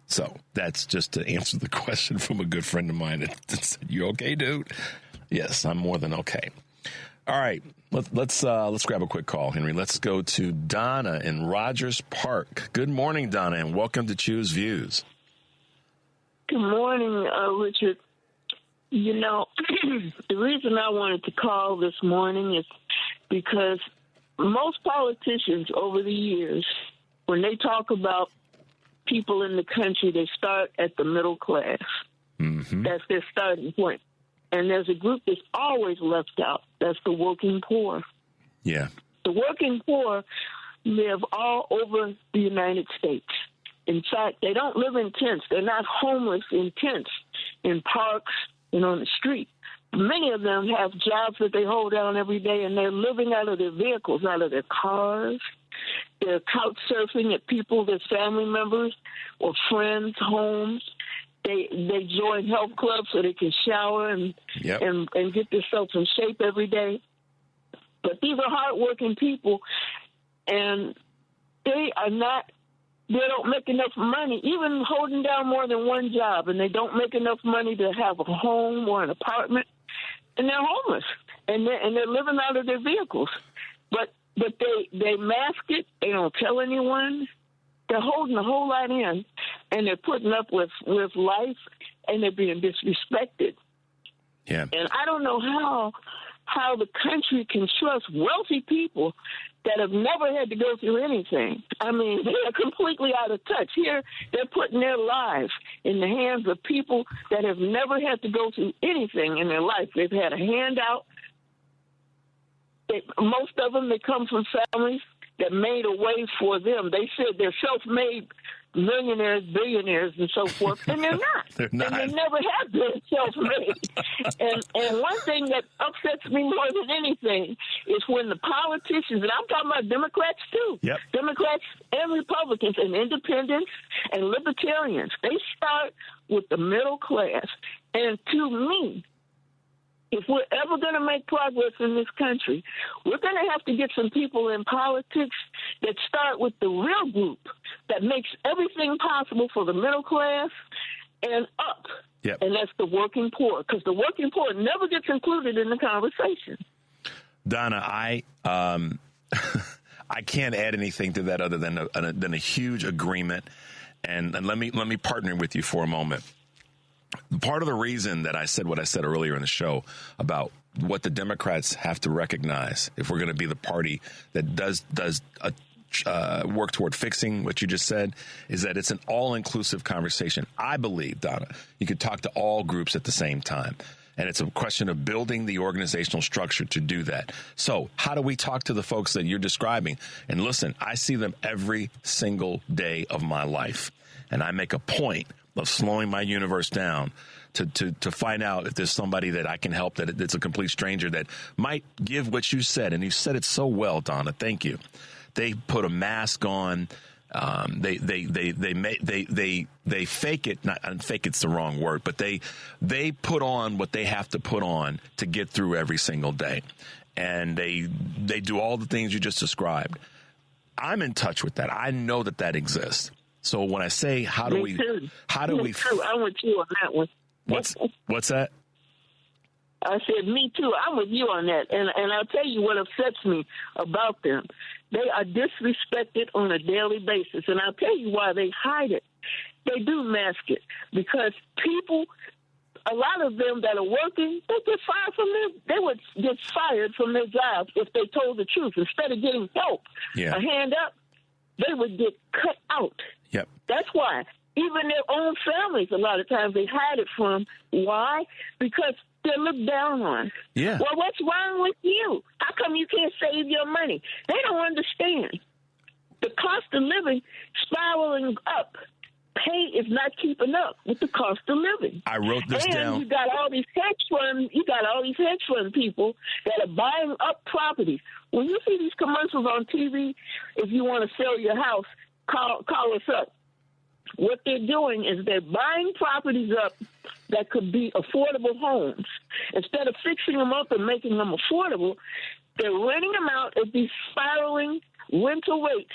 So that's just to answer the question from a good friend of mine that said, "You okay, dude?" Yes, I'm more than okay. All right, let's grab a quick call, Henry. Let's go to Donna in Rogers Park. Good morning, Donna, and welcome to Choose Views. Good morning, Richard. The reason I wanted to call this morning is because most politicians over the years, when they talk about people in the country, they start at the middle class. Mm-hmm. That's their starting point. And there's a group that's always left out. That's the working poor. Yeah. The working poor live all over the United States. In fact, they don't live in tents. They're not homeless in tents, in parks, and on the street. Many of them have jobs that they hold down every day, and they're living out of their vehicles, out of their cars. They're couch surfing at people, their family members or friends' homes. They join health clubs so they can shower and get themselves in shape every day. But these are hardworking people, and they don't make enough money, even holding down more than one job, and they don't make enough money to have a home or an apartment, and they're homeless, and they're living out of their vehicles. But they mask it. They don't tell anyone. They're holding a whole lot in, and they're putting up with life, and they're being disrespected. Yeah. And I don't know how the country can trust wealthy people that have never had to go through anything. I mean, they are completely out of touch. Here, they're putting their lives in the hands of people that have never had to go through anything in their life. They've had a handout. Most of them, they come from families that made a way for them. They said they're self-made millionaires, billionaires, and so forth, and they're not. They're not. And they never have been self-made. And one thing that upsets me more than anything is when the politicians, and I'm talking about Democrats too, yep. Democrats and Republicans and independents and libertarians, they start with the middle class. And to me, if we're ever going to make progress in this country, we're going to have to get some people in politics that start with the real group that makes everything possible for the middle class and up. Yep. And that's the working poor, because the working poor never gets included in the conversation. Donna, I can't add anything to that other than a huge agreement. And let me partner with you for a moment. Part of the reason that I said what I said earlier in the show about what the Democrats have to recognize if we're going to be the party that does work toward fixing what you just said is that it's an all-inclusive conversation. I believe, Donna, you could talk to all groups at the same time. And it's a question of building the organizational structure to do that. So how do we talk to the folks that you're describing? And listen, I see them every single day of my life. And I make a point of slowing my universe down to find out if there's somebody that I can help that's a complete stranger that might give what you said. And you said it so well, Donna. Thank you. They put a mask on. They fake it. Not fake it's the wrong word, but they put on what they have to put on to get through every single day, and they do all the things you just described. I'm in touch with that. I know that exists. So when I say how do we? I'm with you on that one. What's that? I said, me too. I'm with you on that. And I'll tell you what upsets me about them. They are disrespected on a daily basis. And I'll tell you why they hide it. They do mask it because people, a lot of them that are working, they would get fired from their jobs if they told the truth. Instead of getting help, a hand up, they would get cut out. Yep. That's why. Even their own families, a lot of times, they hide it from. Why? Because they're looked down on. Yeah. Well, what's wrong with you? How come you can't save your money? They don't understand. The cost of living spiraling up. Pay is not keeping up with the cost of living. I wrote this down. And you got all these hedge fund people that are buying up properties. When you see these commercials on TV, if you want to sell your house, call us up. What they're doing is they're buying properties up that could be affordable homes. Instead of fixing them up and making them affordable, they're renting them out at these spiraling rental rates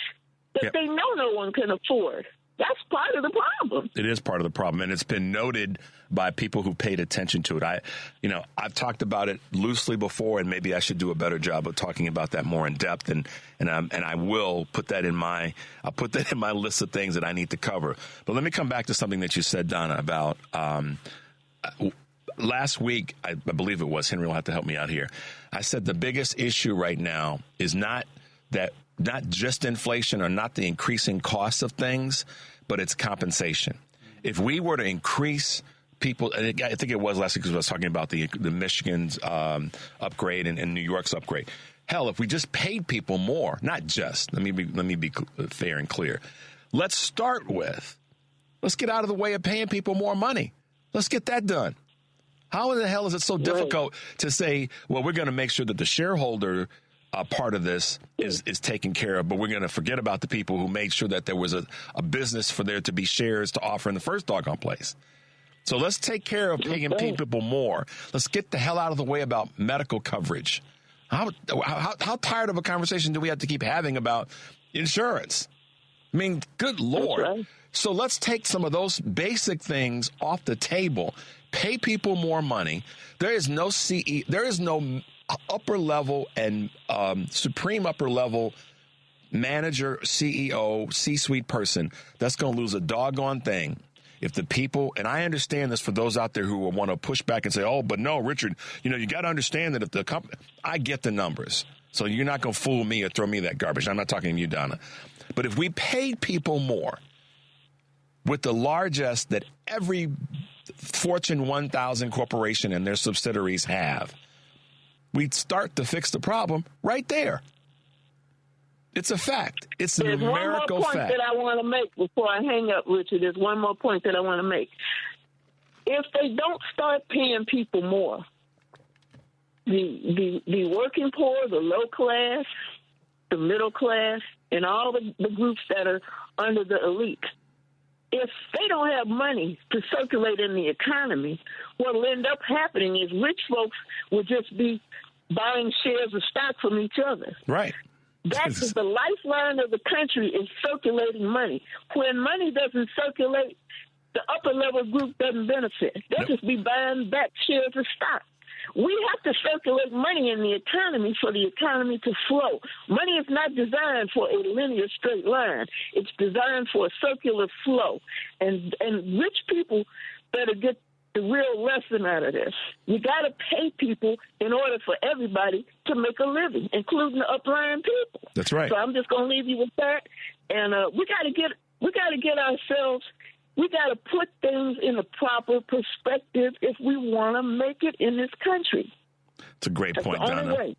that they know no one can afford. That's part of the problem. It is part of the problem, and it's been noted by people who paid attention to it. I've talked about it loosely before, and maybe I should do a better job of talking about that more in depth. And I will put that in my list of things that I need to cover. But let me come back to something that you said, Donna, about last week. I believe it was Henry will have to help me out here. I said the biggest issue right now is not just inflation or not the increasing cost of things, but it's compensation. If we were to increase people, and I think it was last week because I was talking about the Michigan's upgrade and New York's upgrade. Hell, if we just paid people more, not just, let me be fair and clear. Let's get out of the way of paying people more money. Let's get that done. How in the hell is it so difficult to say, well, we're going to make sure that the shareholder part of this is taken care of, but we're going to forget about the people who made sure that there was a business for there to be shares to offer in the first doggone place. So let's take care of paying people more. Let's get the hell out of the way about medical coverage. How tired of a conversation do we have to keep having about insurance? I mean, good Lord. Right. So let's take some of those basic things off the table. Pay people more money. There is no upper level and supreme upper level manager, CEO, C-suite person that's going to lose a doggone thing if the people, and I understand this for those out there who will want to push back and say, oh, but no, Richard, you got to understand that if the company, I get the numbers. So you're not going to fool me or throw me that garbage. I'm not talking to you, Donna. But if we paid people more with the largesse that every Fortune 1000 corporation and their subsidiaries have, we'd start to fix the problem right there. It's a fact. It's a numerical fact. There's one more point that I want to make before I hang up, Richard. There's one more point that I want to make. If they don't start paying people more, the working poor, the low class, the middle class, and all the groups that are under the elite, if they don't have money to circulate in the economy, what will end up happening is rich folks will just be buying shares of stock from each other. Right. That is the lifeline of the country, is circulating money. When money doesn't circulate, the upper level group doesn't benefit. They'll just be buying back shares of stock. We have to circulate money in the economy for the economy to flow. Money is not designed for a linear straight line. It's designed for a circular flow. And rich people better get the real lesson out of this. You got to pay people in order for everybody to make a living, including the upline people. That's right. So I'm just going to leave you with that. And we got to get ourselves We got to put things in a proper perspective if we want to make it in this country. It's a great point, the only Donna. way.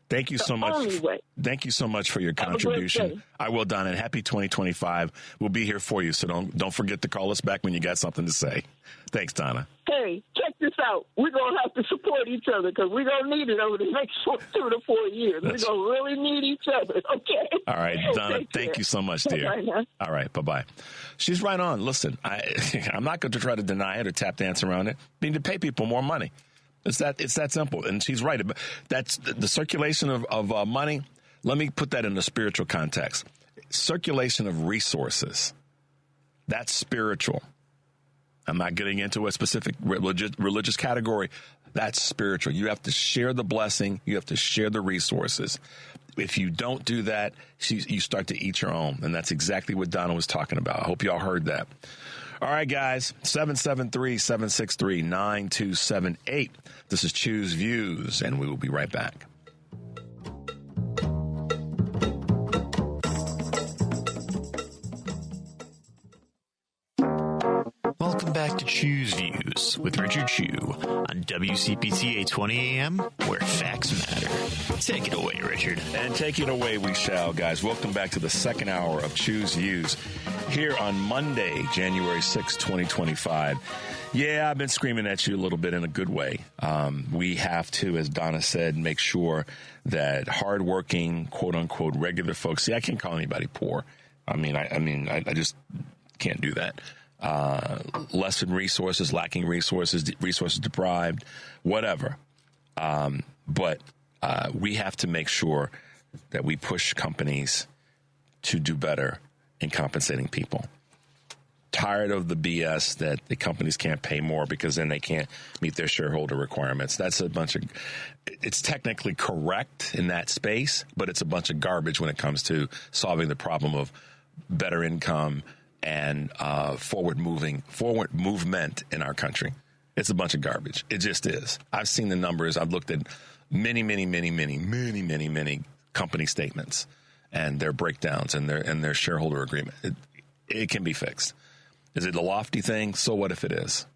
Thank you so much. Thank you so much for your contribution. I will, Donna. And happy 2025. We'll be here for you. So don't forget to call us back when you got something to say. Thanks, Donna. Hey, check this out. We're going to have to support each other because we're going to need it over the next 2 to 4 years. We're going to really need each other, okay? All right, Donna, thank you so much, dear. All right, bye-bye. She's right on. Listen, I'm not going to try to deny it or tap dance around it. We need to pay people more money. It's that simple. And she's right. That's the circulation of money. Let me put that in a spiritual context. Circulation of resources. That's spiritual. I'm not getting into a specific religious category. That's spiritual. You have to share the blessing. You have to share the resources. If you don't do that, you start to eat your own. And that's exactly what Donna was talking about. I hope y'all heard that. All right, guys, 773-763-9278. This is Choose Views, and we will be right back. Welcome back to Choose Views with Richard Chu on WCPT 820 AM, where facts matter. Take it away, Richard. And take it away we shall, guys. Welcome back to the second hour of Choose Views here on Monday, January 6, 2025. Yeah, I've been screaming at you a little bit in a good way. We have to, as Donna said, make sure that hardworking, quote unquote, regular folks. See, I can't call anybody poor. I just can't do that. Less than resources, lacking resources, resources deprived, whatever. But we have to make sure that we push companies to do better in compensating people. Tired of the BS that the companies can't pay more because then they can't meet their shareholder requirements. That's a bunch of, it's technically correct in that space, but it's a bunch of garbage when it comes to solving the problem of better income and forward movement in our country. It's a bunch of garbage. It just is. I've seen the numbers. I've looked at many company statements and their breakdowns and their shareholder agreement. It can be fixed. Is it a lofty thing? So what if it is?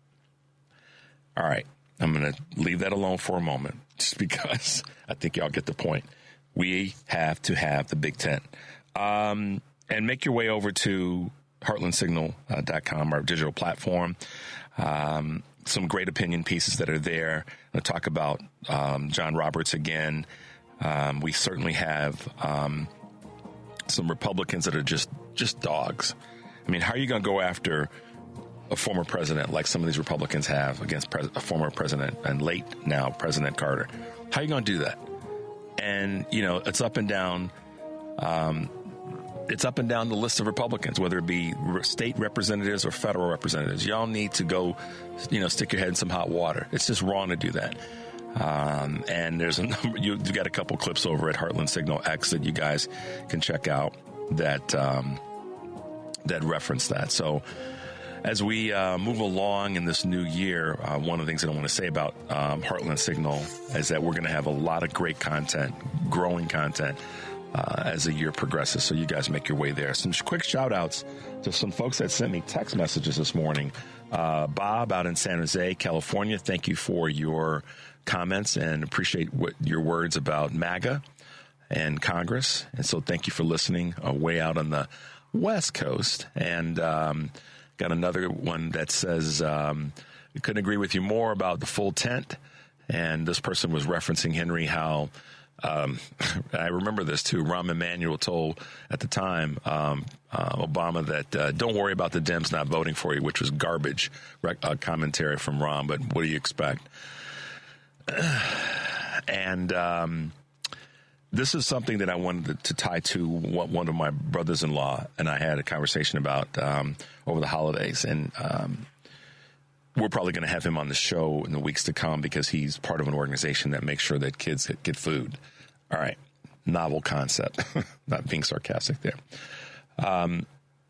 All right. I'm going to leave that alone for a moment just because I think y'all get the point. We have to have the big tent. And make your way over to heartlandsignal.com, our digital platform. Some great opinion pieces that are there. I'm going to talk about John Roberts again. We certainly have some Republicans that are just dogs. I mean, how are you going to go after a former president like some of these Republicans have against a former president and late now President Carter? How are you going to do that? And, it's up and down. It's up and down the list of Republicans, whether it be state representatives or federal representatives. Y'all need to go, stick your head in some hot water. It's just wrong to do that. And there's a number, you've got a couple clips over at Heartland Signal X that you guys can check out that reference that. So as we move along in this new year, one of the things that I want to say about Heartland Signal is that we're going to have a lot of great content, growing content, as the year progresses. So you guys make your way there. Some quick shout outs to some folks that sent me text messages this morning. Bob out in San Jose, California, thank you for your comments and appreciate your words about MAGA and Congress. And so thank you for listening way out on the West Coast. And got another one that says, we couldn't agree with you more about the full tent. And this person was referencing, Henry, how I remember this too. Rahm Emanuel told at the time Obama that don't worry about the Dems not voting for you, which was garbage commentary from Rahm. But what do you expect? And this is something that I wanted to tie to what one of my brothers-in-law and I had a conversation about over the holidays. And we're probably going to have him on the show in the weeks to come because he's part of an organization that makes sure that kids get food. All right. Novel concept. Not being sarcastic there.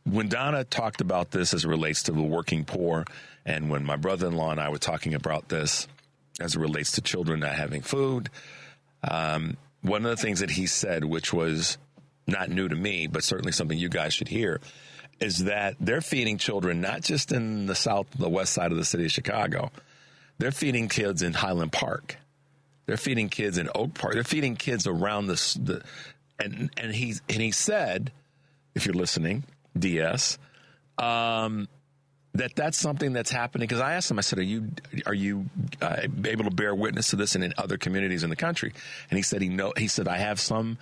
When Donna talked about this as it relates to the working poor, and when my brother-in-law and I were talking about this as it relates to children not having food, one of the things that he said, which was not new to me, but certainly something you guys should hear, is that they're feeding children not just in the west side of the city of Chicago. They're feeding kids in Highland Park. They're feeding kids in Oak Park. They're feeding kids around and he said, if you're listening, DS, that's something that's happening. Because I asked him, I said, are you able to bear witness to this in other communities in the country? And he said, he said, I have some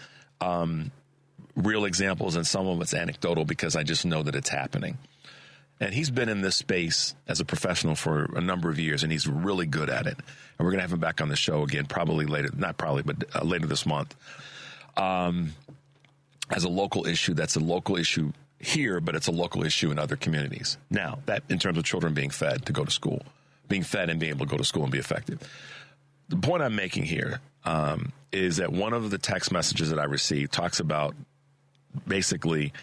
real examples and some of it's anecdotal because I just know that it's happening. And he's been in this space as a professional for a number of years, and he's really good at it. And we're going to have him back on the show again, later this month. As a local issue, that's a local issue here, but it's a local issue in other communities. Now, that in terms of children being fed to go to school, being fed and being able to go to school and be effective. The point I'm making here is that one of the text messages that I received talks about basically,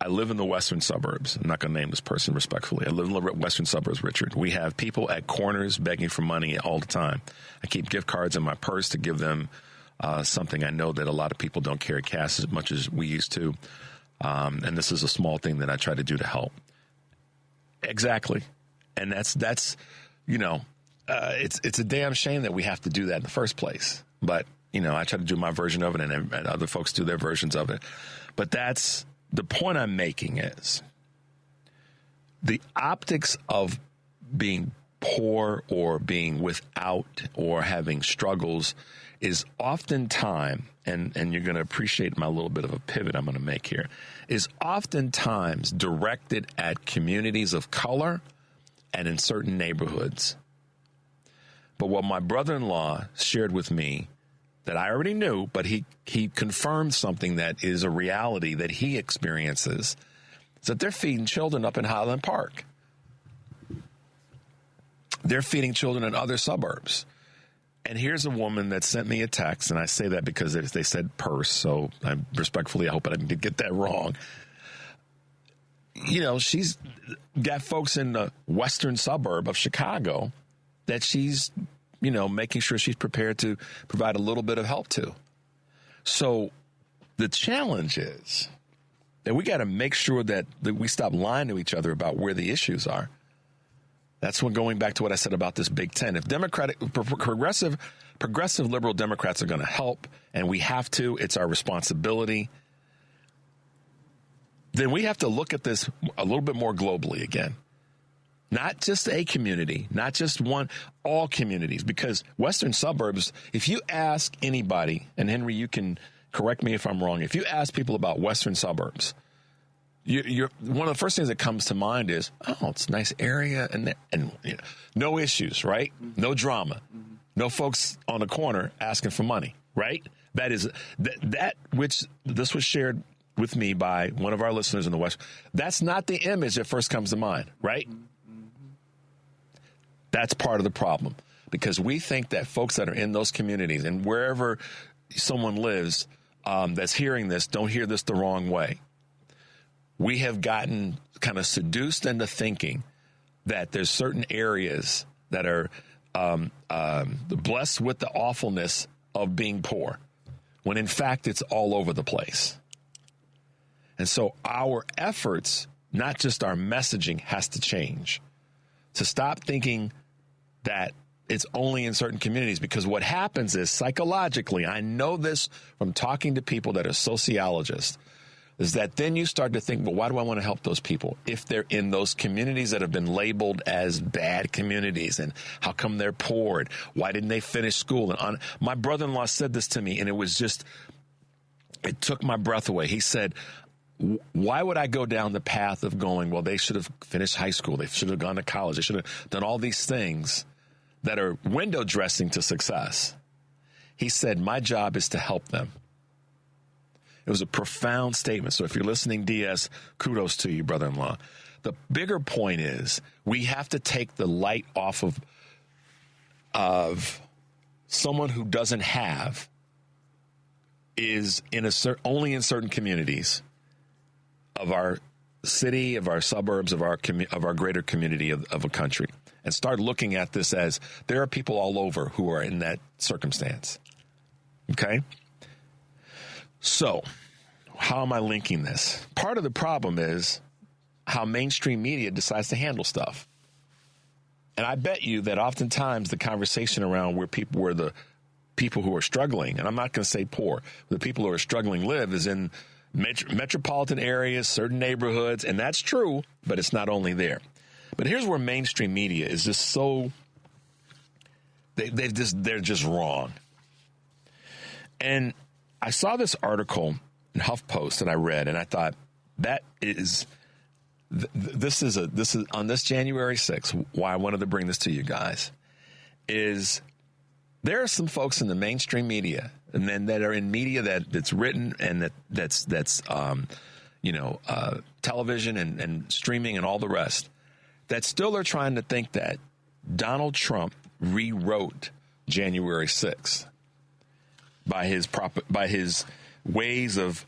I live in the western suburbs. I'm not going to name this person respectfully. I live in the western suburbs, Richard. We have people at corners begging for money all the time. I keep gift cards in my purse to give them something. I know that a lot of people don't carry cash as much as we used to. And this is a small thing that I try to do to help. Exactly. And that's it's a damn shame that we have to do that in the first place. But, I try to do my version of it and other folks do their versions of it. But that's the point I'm making is the optics of being poor or being without or having struggles is oftentimes, and you're going to appreciate my little bit of a pivot I'm going to make here, is oftentimes directed at communities of color and in certain neighborhoods. But what my brother-in-law shared with me that I already knew, but he confirmed something that is a reality that he experiences, is that they're feeding children up in Highland Park. They're feeding children in other suburbs. And here's a woman that sent me a text, and I say that because they said purse, so I hope I didn't get that wrong. She's got folks in the western suburb of Chicago that she's, making sure she's prepared to provide a little bit of help to. So the challenge is that we got to make sure that we stop lying to each other about where the issues are. That's when going back to what I said about this Big Ten. If progressive liberal Democrats are going to help, and we have to, it's our responsibility, then we have to look at this a little bit more globally again. Not just a community, not just one, all communities. Because western suburbs, if you ask anybody, and Henry, you can correct me if I'm wrong, if you ask people about western suburbs, you're one of the first things that comes to mind is, it's a nice area and no issues, right? No drama, no folks on the corner asking for money, right? That is that which this was shared with me by one of our listeners in the West. That's not the image that first comes to mind, right? That's part of the problem, because we think that folks that are in those communities and wherever someone lives that's hearing this don't hear this the wrong way. We have gotten kind of seduced into thinking that there's certain areas that are blessed with the awfulness of being poor, when in fact it's all over the place. And so our efforts, not just our messaging, has to change to stop thinking that it's only in certain communities, because what happens is psychologically, I know this from talking to people that are sociologists, is that then you start to think, well, why do I want to help those people if they're in those communities that have been labeled as bad communities? And how come they're poor? And why didn't they finish school? And my brother-in-law said this to me, and it took my breath away. He said, why would I go down the path of going, well, they should have finished high school, they should have gone to college, they should have done all these things that are window dressing to success? He said, my job is to help them. It was a profound statement. So if you're listening, DS, kudos to you, brother-in-law. The bigger point is we have to take the light off of someone who doesn't have, is only in certain communities of our city, of our suburbs, of our greater community of a country, and start looking at this as there are people all over who are in that circumstance. Okay? So how am I linking this? Part of the problem is how mainstream media decides to handle stuff. And I bet you that oftentimes the conversation around where the people who are struggling, and I'm not going to say poor, the people who are struggling live is in metropolitan areas, certain neighborhoods, and that's true, but it's not only there. But here's where mainstream media is just so, they're just wrong. And I saw this article in HuffPost that I read, and I thought that is, this is on this January 6th, why I wanted to bring this to you guys, is there are some folks in the mainstream media and then that are in media that's written and that's television and streaming and all the rest that still are trying to think that Donald Trump rewrote January 6th by his ways of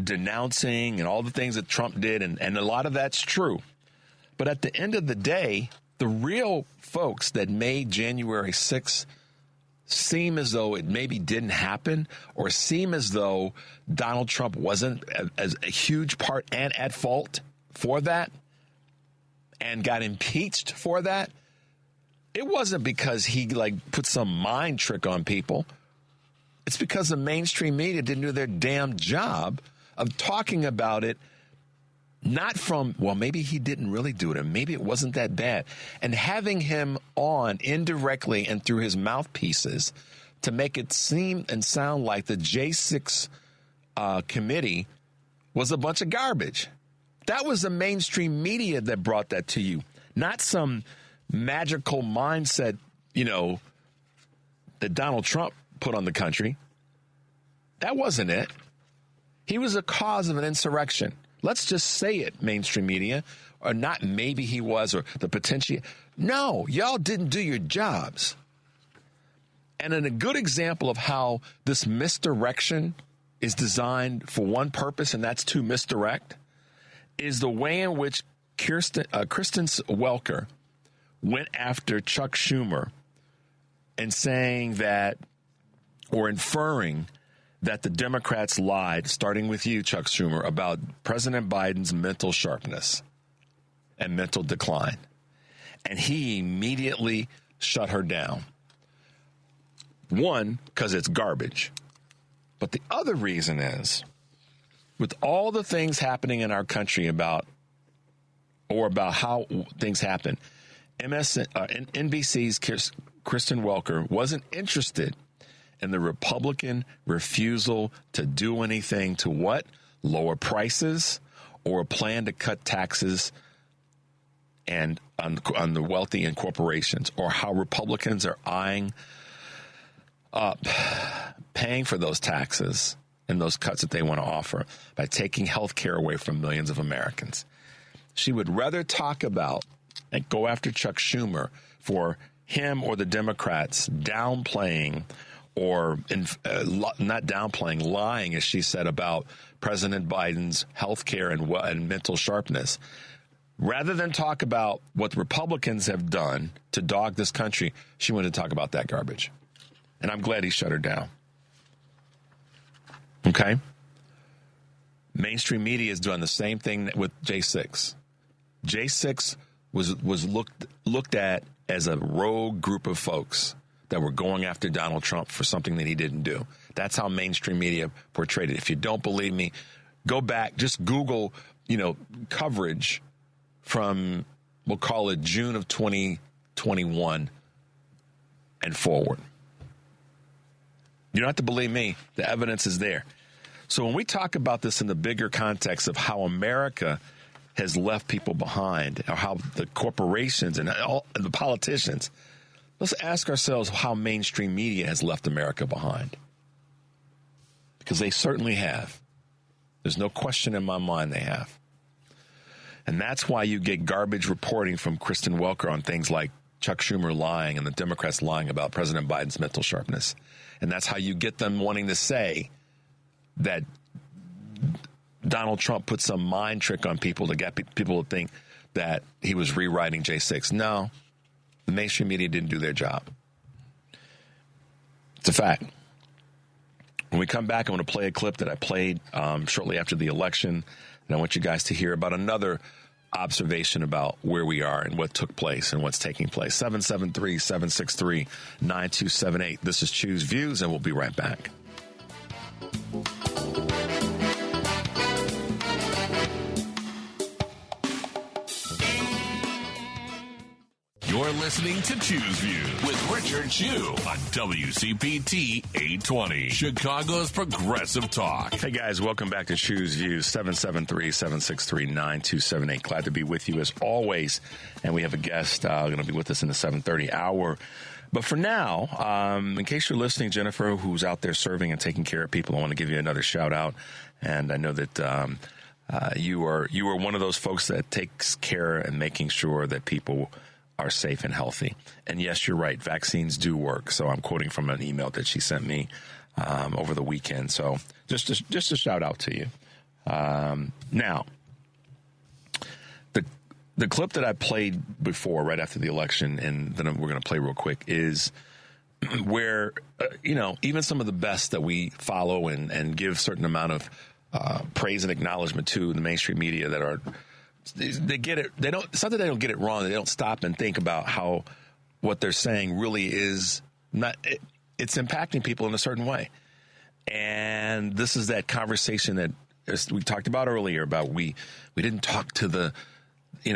denouncing and all the things that Trump did, and a lot of that's true. But at the end of the day, the real folks that made January 6th seem as though it maybe didn't happen, or seem as though Donald Trump wasn't as a huge part and at fault for that and got impeached for that, it wasn't because he put some mind trick on people. It's because the mainstream media didn't do their damn job of talking about it, not from, well, maybe he didn't really do it, and maybe it wasn't that bad, and having him on indirectly and through his mouthpieces to make it seem and sound like the J6 committee was a bunch of garbage. That was the mainstream media that brought that to you, not some magical mindset, that Donald Trump put on the country. That wasn't it. He was a cause of an insurrection. Let's just say it, mainstream media, or not maybe he was, or the potential. No, y'all didn't do your jobs. And in a good example of how this misdirection is designed for one purpose, and that's to misdirect, is the way in which Kristen Welker went after Chuck Schumer and saying that, or inferring that the Democrats lied, starting with you, Chuck Schumer, about President Biden's mental sharpness and mental decline. And he immediately shut her down. One, because it's garbage. But the other reason is, with all the things happening in our country about how things happen, NBC's Kristen Welker wasn't interested in the Republican refusal to do anything to what? Lower prices or a plan to cut taxes and on the wealthy and corporations, or how Republicans are eyeing up paying for those taxes and those cuts that they want to offer by taking health care away from millions of Americans. She would rather talk about and go after Chuck Schumer for him or the Democrats downplaying or not downplaying, lying, as she said, about President Biden's health care and mental sharpness. Rather than talk about what the Republicans have done to dog this country, she wanted to talk about that garbage. And I'm glad he shut her down. Okay? Mainstream media is doing the same thing with J6. J6 was looked at as a rogue group of folks that were going after Donald Trump for something that he didn't do. That's how mainstream media portrayed it. If you don't believe me, go back, just Google, coverage from, we'll call it June of 2021 and forward. You don't have to believe me. The evidence is there. So when we talk about this in the bigger context of how America has left people behind, or how the corporations and all the politicians, let's ask ourselves how mainstream media has left America behind. Because they certainly have. There's no question in my mind they have. And that's why you get garbage reporting from Kristen Welker on things like Chuck Schumer lying and the Democrats lying about President Biden's mental sharpness. And that's how you get them wanting to say that Donald Trump put some mind trick on people to get people to think that he was rewriting J6. No, the mainstream media didn't do their job. It's a fact. When we come back, I'm going to play a clip that I played shortly after the election, and I want you guys to hear about another observation about where we are and what took place and what's taking place. 773-763-9278. This is Choose Views, and we'll be right back. You're listening to Choose Views with Richard Chu on WCPT 820, Chicago's Progressive Talk. Hey, guys, welcome back to Choose Views, 773-763-9278. Glad to be with you as always. And we have a guest going to be with us in the 7:30 hour. But for now, in case you're listening, Jennifer, who's out there serving and taking care of people, I want to give you another shout out. And I know that you are one of those folks that takes care and making sure that people are safe and healthy. And yes, you're right. Vaccines do work. So I'm quoting from an email that she sent me over the weekend. So just a shout out to you. Now, the clip that I played before, right after the election, and then we're going to play real quick, is where, even some of the best that we follow and give certain amount of praise and acknowledgement to the mainstream media that are, they get it. They don't. It's not that they don't get it wrong. They don't stop and think about how what they're saying really is not. It's impacting people in a certain way, and this is that conversation that we talked about earlier. About we didn't talk to the, we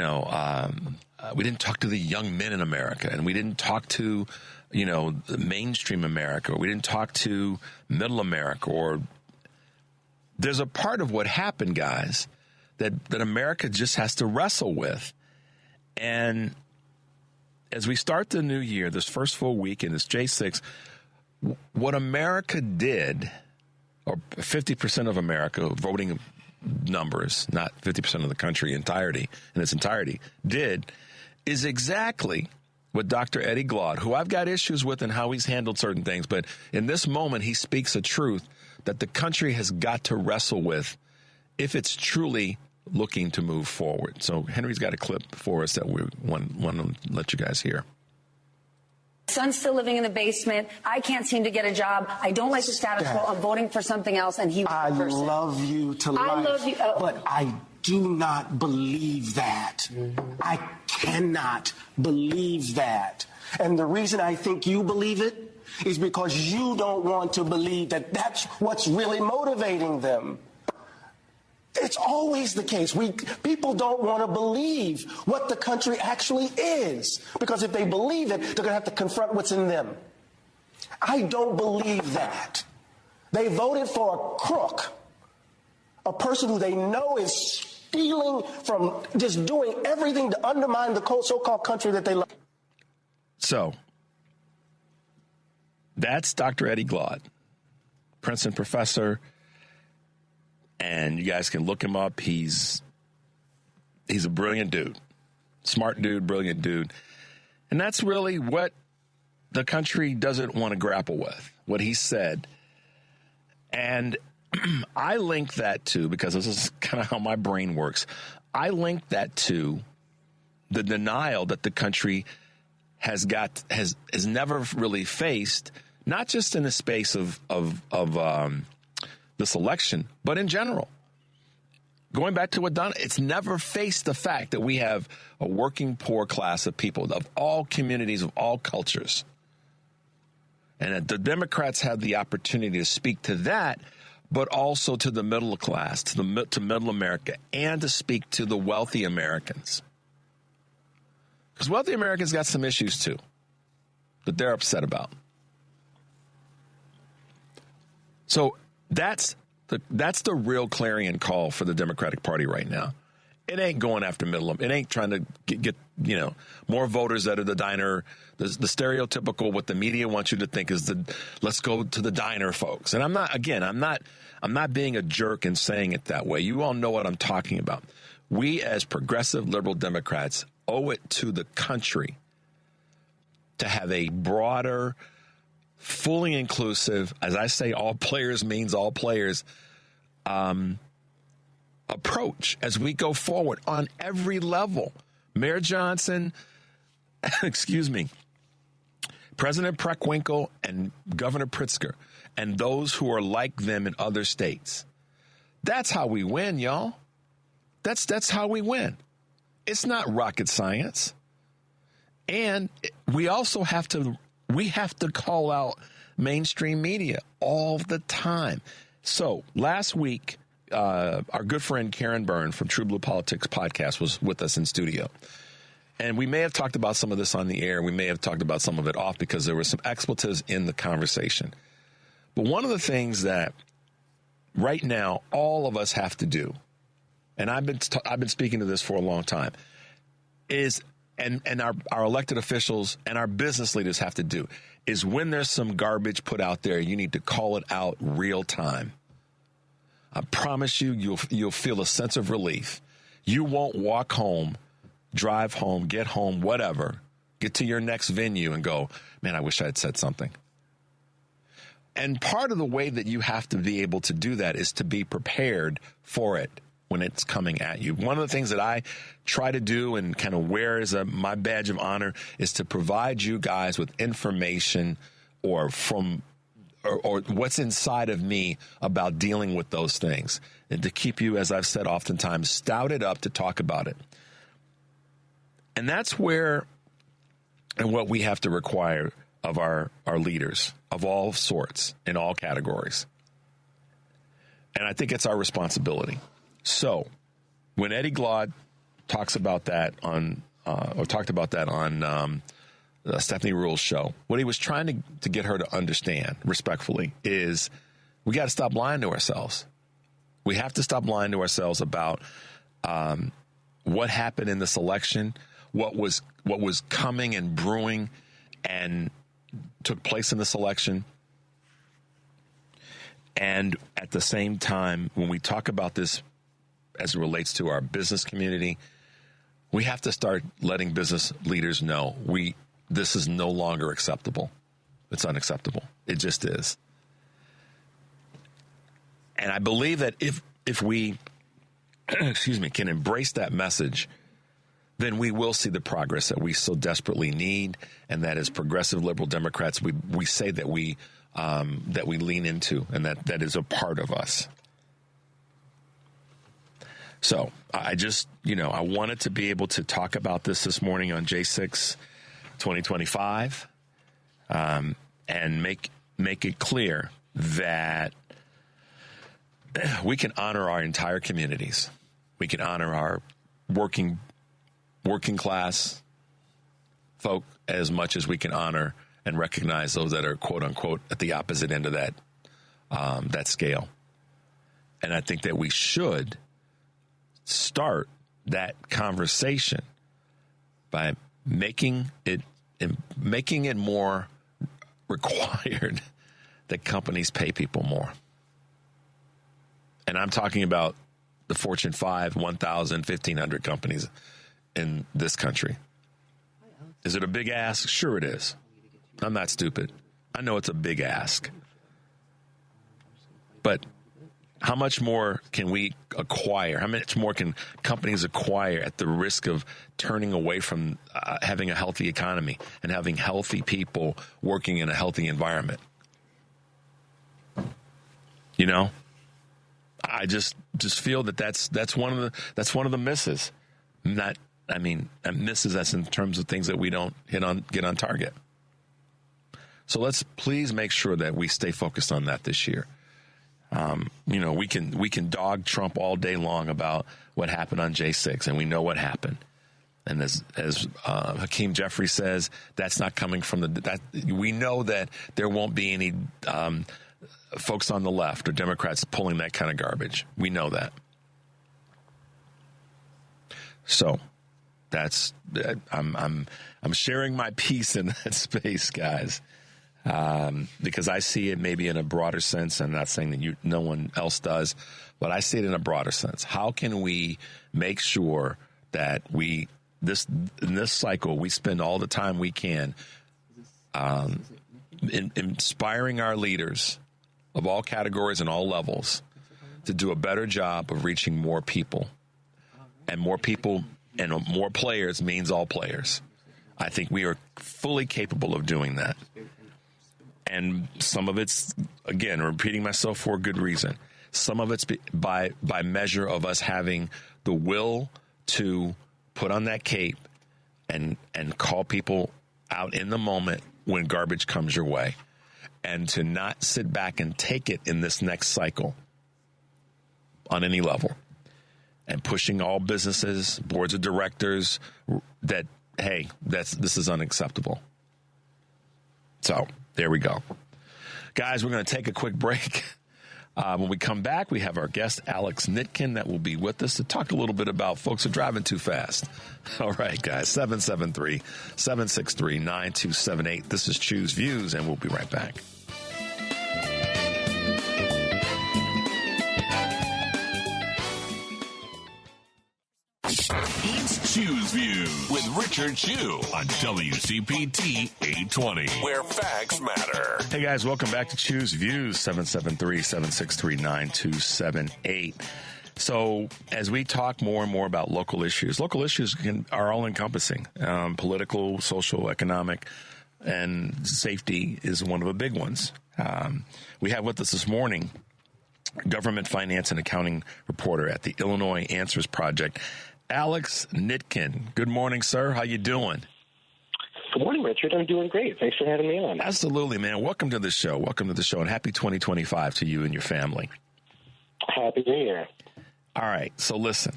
didn't talk to the young men in America, and we didn't talk to, the mainstream America. Or we didn't talk to middle America. Or there's a part of what happened, guys, that America just has to wrestle with. And as we start the new year, this first full week in this J6, what America did, or 50% of America, voting numbers, not 50% of the country in its entirety, did, is exactly what Dr. Eddie Glaude, who I've got issues with and how he's handled certain things, but in this moment, he speaks a truth that the country has got to wrestle with if it's truly looking to move forward. So Henry's got a clip for us that we want to let you guys hear. Son's still living in the basement. I can't seem to get a job. I don't like the status quo. I'm voting for something else, and he was the person. I love you to life. I love you. But I do not believe that. I cannot believe that. And the reason I think you believe it is because you don't want to believe that that's what's really motivating them. It's always the case. People don't want to believe what the country actually is, because if they believe it, they're going to have to confront what's in them. I don't believe that. They voted for a crook, a person who they know is stealing from, just doing everything to undermine the so-called country that they love. So that's Dr. Eddie Glaude, Princeton professor. And you guys can look him up. He's a brilliant dude, smart dude, brilliant dude. And that's really what the country doesn't want to grapple with, what he said. And I link that to, because this is kind of how my brain works, I link that to the denial that the country has never really faced, not just in the space of this election, but in general. Going back to what Donna, it's never faced the fact that we have a working poor class of people of all communities, of all cultures. And that the Democrats had the opportunity to speak to that, but also to the middle class, to middle America, and to speak to the wealthy Americans. Because wealthy Americans got some issues too that they're upset about. So that's the real clarion call for the Democratic Party right now. It ain't going after middle. It ain't trying to get more voters out of the diner. The stereotypical what the media wants you to think is let's go to the diner folks. And I'm not being a jerk in saying it that way. You all know what I'm talking about. We as progressive liberal Democrats owe it to the country to have a broader, fully inclusive, as I say, all players means all players, approach as we go forward on every level. Mayor Johnson, President Preckwinkle, and Governor Pritzker, and those who are like them in other states. That's how we win, y'all. That's how we win. It's not rocket science. And we also have to call out mainstream media all the time. So last week, our good friend Karen Byrne from True Blue Politics podcast was with us in studio. And we may have talked about some of this on the air. We may have talked about some of it off because there were some expletives in the conversation. But one of the things that right now all of us have to do, and I've been speaking to this for a long time, is and our elected officials and our business leaders have to do is when there's some garbage put out there, you need to call it out real time. I promise you'll feel a sense of relief. You won't walk home, drive home, get home, whatever, get to your next venue and go, man, I wish I had said something. And part of the way that you have to be able to do that is to be prepared for it when it's coming at you. One of the things that I try to do and kind of wear as my badge of honor is to provide you guys with information or what's inside of me about dealing with those things, and to keep you, as I've said oftentimes, stouted up to talk about it. And that's where and what we have to require of our leaders of all sorts in all categories. And I think it's our responsibility. So when Eddie Glaude talks about that talked about that on Stephanie Ruhl's show, what he was trying to get her to understand respectfully is we got to stop lying to ourselves. We have to stop lying to ourselves about what happened in this election, what was coming and brewing and took place in this election. And at the same time, when we talk about this as it relates to our business community, we have to start letting business leaders know this is no longer acceptable. It's unacceptable. It just is. And I believe that if we can embrace that message, then we will see the progress that we so desperately need, and that as progressive liberal Democrats, we say that we lean into, and that is a part of us. So I just, I wanted to be able to talk about this morning on J6 2025, and make it clear that we can honor our entire communities. We can honor our working class folk as much as we can honor and recognize those that are, quote unquote, at the opposite end of that scale. And I think that we should start that conversation by making it more required that companies pay people more. And I'm talking about the Fortune 5, 1,000, 1,500 companies in this country. Is it a big ask? Sure it is. I'm not stupid. I know it's a big ask. But how much more can we acquire? How much more can companies acquire at the risk of turning away from having a healthy economy and having healthy people working in a healthy environment? I just feel that's one of the misses. Misses us in terms of things that we don't get on target. So let's please make sure that we stay focused on that this year. We can dog Trump all day long about what happened on J6, and we know what happened. And as Hakeem Jeffrey says, that's not coming from we know that there won't be any folks on the left or Democrats pulling that kind of garbage. We know that. So I'm sharing my piece in that space, guys. Because I see it maybe in a broader sense. I'm not saying that no one else does, but I see it in a broader sense. How can we make sure that in this cycle, we spend all the time we can inspiring our leaders of all categories and all levels to do a better job of reaching more people. And more people and more players means all players. I think we are fully capable of doing that. And some of it's, again, repeating myself for a good reason. Some of it's by measure of us having the will to put on that cape and call people out in the moment when garbage comes your way, and to not sit back and take it in this next cycle on any level, and pushing all businesses, boards of directors, that, hey, this is unacceptable. So there we go. Guys, we're going to take a quick break. When we come back, we have our guest, Alex Nitkin, that will be with us to talk a little bit about folks who are driving too fast. All right, guys, 773-763-9278. This is Choose Views, and we'll be right back. It's Choose Views with Richard Chew on WCPT 820, where facts matter. Hey, guys, welcome back to Choose Views, 773-763-9278. So as we talk more and more about local issues are all-encompassing. Political, social, economic, and safety is one of the big ones. We have with us this morning government finance and accounting reporter at the Illinois Answers Project, Alex Nitkin. Good morning, sir. How you doing? Good morning, Richard. I'm doing great. Thanks for having me on. Absolutely, man. Welcome to the show. And happy 2025 to you and your family. Happy New Year. All right. So listen,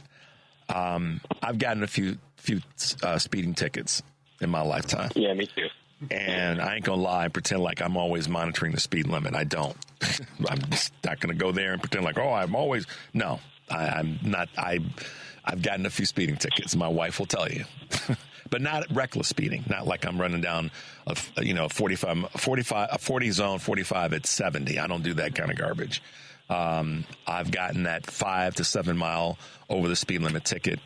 I've gotten a few speeding tickets in my lifetime. Yeah, me too. And I ain't going to lie and pretend like I'm always monitoring the speed limit. I don't. I'm just not going to go there and pretend like, no, I'm not. I've gotten a few speeding tickets. My wife will tell you, but not reckless speeding. Not like I'm running down a 40 zone, 45 at 70. I don't do that kind of garbage. I've gotten that 5 to 7 mile over the speed limit ticket.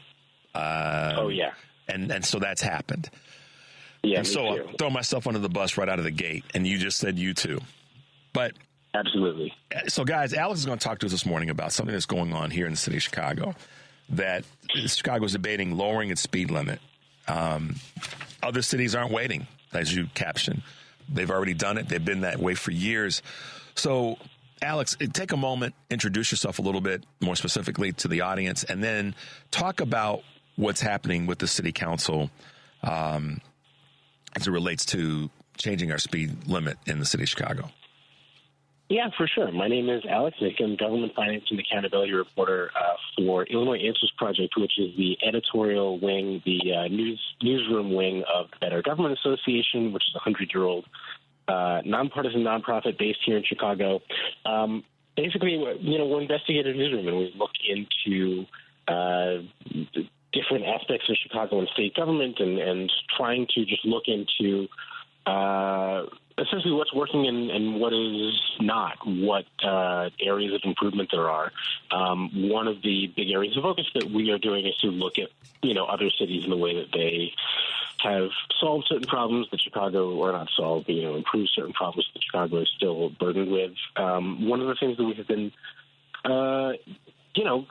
Yeah. And so that's happened. Yeah. And so I'll throw myself under the bus right out of the gate. And you just said you too. But absolutely. So guys, Alex is going to talk to us this morning about something that's going on here in the city of Chicago, that Chicago is debating lowering its speed limit. Other cities aren't waiting, as you captioned. They've already done it. They've been that way for years. So, Alex, take a moment, introduce yourself a little bit more specifically to the audience, and then talk about what's happening with the city council as it relates to changing our speed limit in the city of Chicago. Yeah, for sure. My name is Alex Nitkin, government finance and accountability reporter for Illinois Answers Project, which is the editorial wing, the newsroom wing of the Better Government Association, which is a 100-year-old nonpartisan nonprofit based here in Chicago. Basically, we're an investigative newsroom, and we look into different aspects of Chicago and state government, and trying to just look into essentially what's working and what is not, what areas of improvement there are. One of the big areas of focus that we are doing is to look at, other cities in the way that they have solved certain problems that Chicago, or not solved, but, improved certain problems that Chicago is still burdened with. One of the things that we have been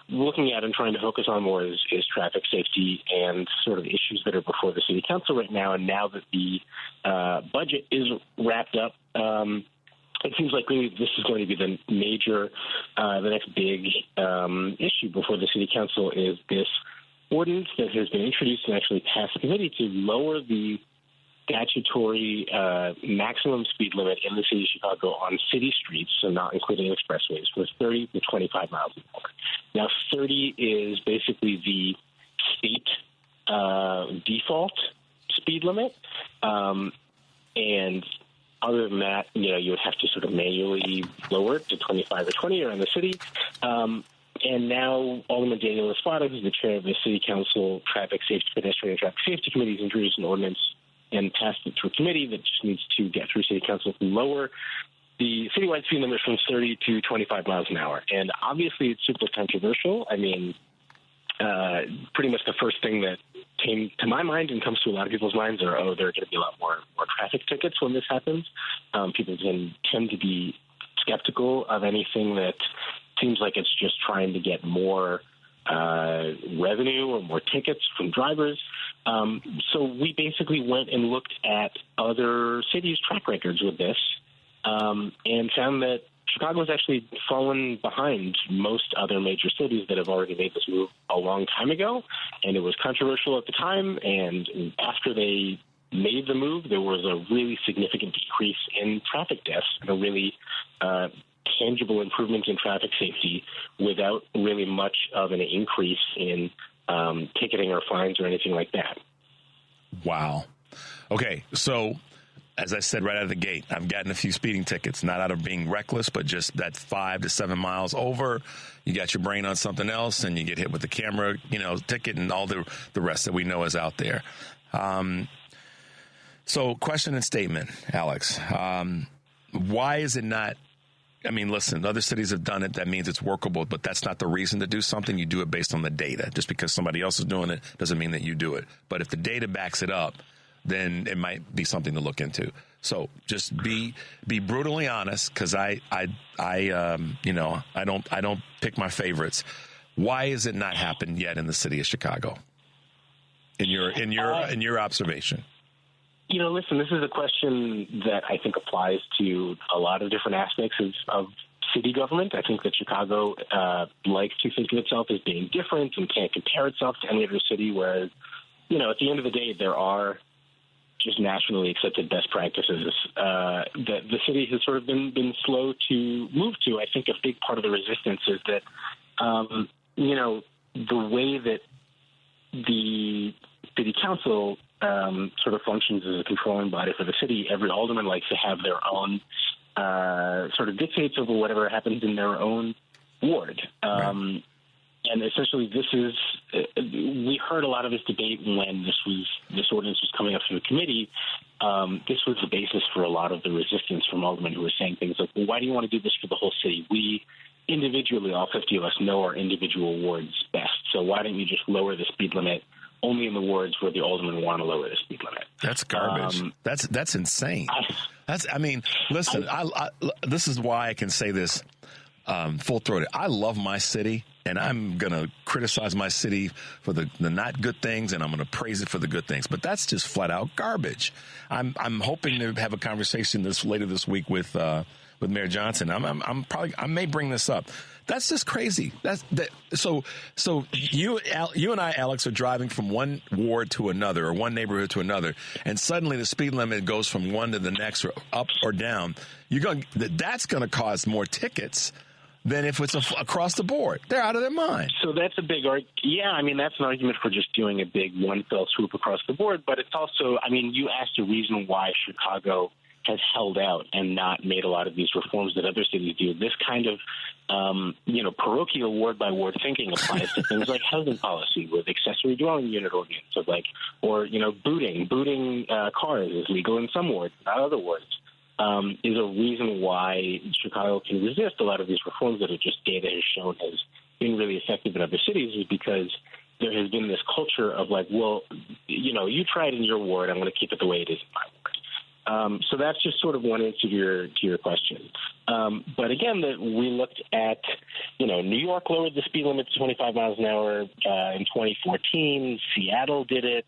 looking at and trying to focus on more is traffic safety and sort of issues that are before the city council right now. And now that the budget is wrapped up, it seems like really this is going to be the next big issue before the city council is this ordinance that has been introduced and actually passed the committee to lower the statutory maximum speed limit in the city of Chicago on city streets, so not including expressways, from 30 to 25 miles an hour. Now, 30 is basically the state default speed limit, and other than that, you would have to sort of manually lower it to 25 or 20 around the city. And now Alderman Daniel Espada, who's the chair of the City Council Traffic Safety, Pedestrian and Traffic Safety Committees, introduced an ordinance and passed it through committee that just needs to get through City Council to lower the citywide speed limit from 30 to 25 miles an hour. And obviously it's super controversial. I mean, pretty much the first thing that came to my mind and comes to a lot of people's minds are, there are going to be a lot more traffic tickets when this happens. People tend to be skeptical of anything that seems like it's just trying to get more revenue or more tickets from drivers. So we basically went and looked at other cities' track records with this and found that Chicago has actually fallen behind most other major cities that have already made this move a long time ago. And it was controversial at the time. And after they made the move, there was a really significant decrease in traffic deaths and a really tangible improvement in traffic safety without really much of an increase in ticketing or fines or anything like that. Wow. Okay, so as I said right out of the gate, I've gotten a few speeding tickets, not out of being reckless, but just that 5 to 7 miles over, you got your brain on something else, and you get hit with the camera, ticket and all the rest that we know is out there. So question and statement, Alex. Why is it not? I mean, listen, other cities have done it. That means it's workable, but that's not the reason to do something. You do it based on the data. Just because somebody else is doing it doesn't mean that you do it. But if the data backs it up, then it might be something to look into. So just be brutally honest, because I don't pick my favorites. Why has it not happened yet in the city of Chicago? In your observation. Listen, this is a question that I think applies to a lot of different aspects of city government. I think that Chicago likes to think of itself as being different and can't compare itself to any other city, whereas, at the end of the day, there are just nationally accepted best practices that the city has sort of been slow to move to. I think a big part of the resistance is that, the way that the city council sort of functions as a controlling body for the city, every alderman likes to have their own sort of dictates over whatever happens in their own ward. Right. And essentially, we heard a lot of this debate when this ordinance was coming up through the committee. This was the basis for a lot of the resistance from aldermen who were saying things like, well, why do you want to do this for the whole city? We individually, all 50 of us, know our individual wards best. So why don't you just lower the speed limit only in the wards where the aldermen want to lower the speed limit? That's garbage. That's insane. Listen, this is why I can say this full-throated. I love my city, and I'm going to criticize my city for the not good things, and I'm going to praise it for the good things. But that's just flat-out garbage. I'm hoping to have a conversation later this week with Mayor Johnson. I may bring this up. That's just crazy. So you and I, Alex, are driving from one ward to another or one neighborhood to another, and suddenly the speed limit goes from one to the next or up or down. That's going to cause more tickets than if it's across the board. They're out of their mind. So that's a big argument. Yeah, that's an argument for just doing a big one fell swoop across the board. But it's also, you asked a reason why Chicago has held out and not made a lot of these reforms that other cities do. This kind of, parochial ward-by-ward thinking applies to things like housing policy with accessory dwelling unit ordinance, or booting cars is legal in some wards, not other wards, is a reason why Chicago can resist a lot of these reforms that just data has shown has been really effective in other cities, is because there has been this culture of you try it in your ward, I'm going to keep it the way it is in my ward. So that's just sort of one answer to your question. But again, we looked at, New York lowered the speed limit to 25 miles an hour in 2014. Seattle did it.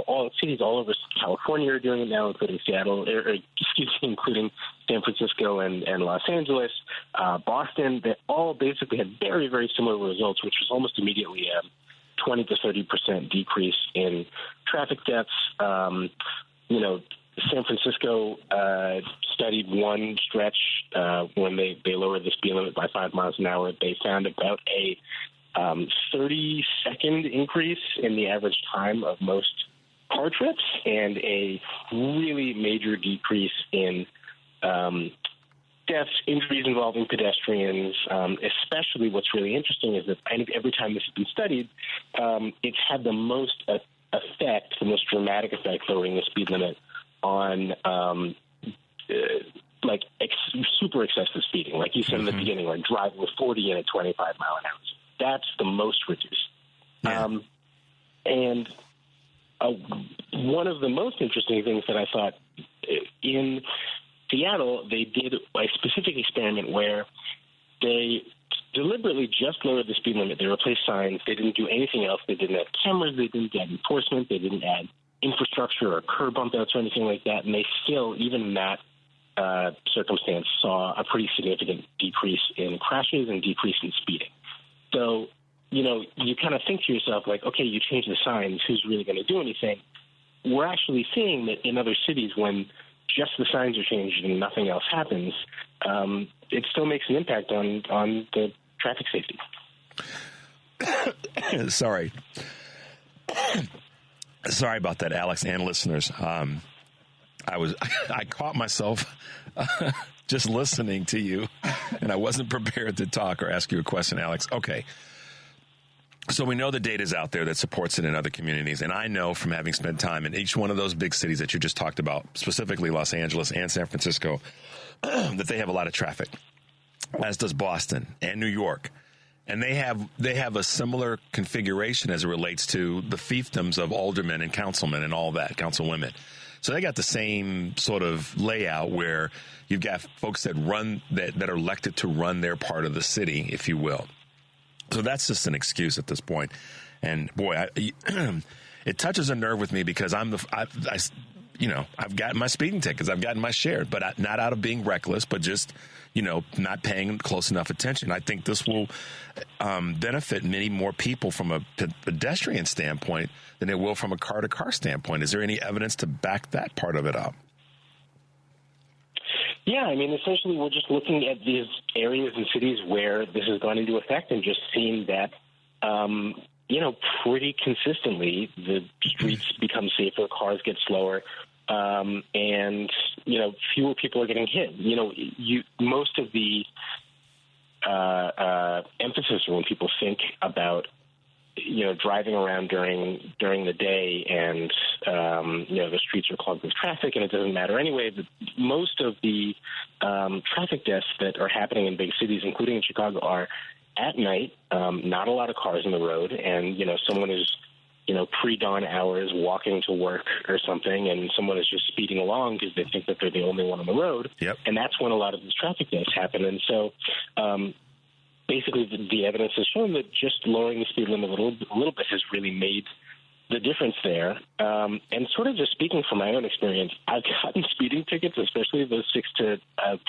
All cities all over California are doing it now, including including San Francisco and Los Angeles, Boston. They all basically had very, very similar results, which was almost immediately a 20 to 30% decrease in traffic deaths. San Francisco studied one stretch when they lowered the speed limit by 5 miles an hour. They found about a 30-second increase in the average time of most car trips and a really major decrease in deaths, injuries involving pedestrians. Especially what's really interesting is that every time this has been studied, it's had the most effect, the most dramatic effect, lowering the speed limit on super excessive speeding, like you said in the beginning, like driving with 40 in at 25 mile an hour. That's the most reduced. Yeah. And one of the most interesting things that I thought in Seattle, they did a specific experiment where they deliberately just lowered the speed limit. They replaced signs. They didn't do anything else. They didn't add cameras. They didn't add enforcement. They didn't add infrastructure or curb bump outs or anything like that. And they still, even in that circumstance saw a pretty significant decrease in crashes and decrease in speeding. So, you kind of think to yourself, like, okay, you change the signs, who's really going to do anything? We're actually seeing that in other cities, when just the signs are changed and nothing else happens, it still makes an impact on the traffic safety. Sorry about that, Alex, and listeners. I caught myself just listening to you, and I wasn't prepared to talk or ask you a question, Alex. Okay. So we know the data is out there that supports it in other communities, and I know from having spent time in each one of those big cities that you just talked about, specifically Los Angeles and San Francisco, that they have a lot of traffic, as does Boston and New York. And they have a similar configuration as it relates to the fiefdoms of aldermen and councilmen and all that, councilwomen. So they got the same sort of layout where you've got folks that are elected to run their part of the city, if you will. So that's just an excuse at this point. And boy, it touches a nerve with me because I've gotten my speeding tickets. I've gotten my share, but not out of being reckless, but just, not paying close enough attention. I think this will benefit many more people from a pedestrian standpoint than it will from a car-to-car standpoint. Is there any evidence to back that part of it up? Yeah, I mean, essentially we're just looking at these areas and cities where this has gone into effect and just seeing that, pretty consistently the streets become safer, cars get slower, and, fewer people are getting hit. Most of the emphasis when people think about driving around during the day and, the streets are clogged with traffic and it doesn't matter anyway. Most of the traffic deaths that are happening in big cities, including in Chicago, are at night, not a lot of cars on the road, and, someone is, pre-dawn hours walking to work or something, and someone is just speeding along because they think that they're the only one on the road. Yep. And that's when a lot of these traffic deaths happen. And so, basically, the evidence has shown that just lowering the speed limit a little bit has really made the difference there. And sort of just speaking from my own experience, I've gotten speeding tickets, especially those 6 to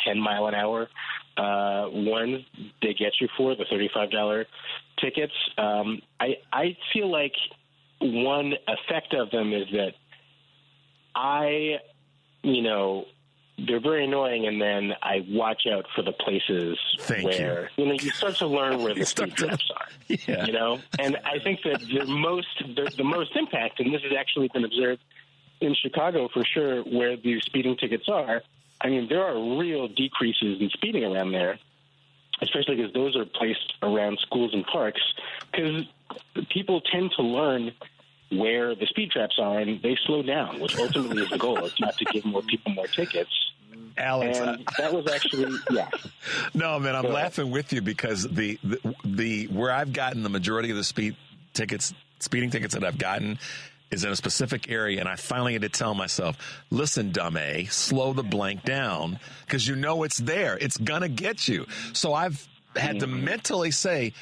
10 mile an hour ones they get you for, the $35 tickets. I feel like one effect of them is that they're very annoying, and then I watch out for the places where you start to learn where the speed traps are. Yeah. And I think that the most impact, and this has actually been observed in Chicago for sure, where these speeding tickets are. I mean, there are real decreases in speeding around there, especially because those are placed around schools and parks, because people tend to learn where the speed traps are, and they slow down, which ultimately is the goal. It's not to give more people more tickets. Alex, and that was actually, yeah. No, man, I'm laughing with you because the where I've gotten the majority of the speeding tickets that I've gotten is in a specific area, and I finally had to tell myself, listen, dumb A, slow the blank down, because it's there. It's going to get you. So I've had to mentally say,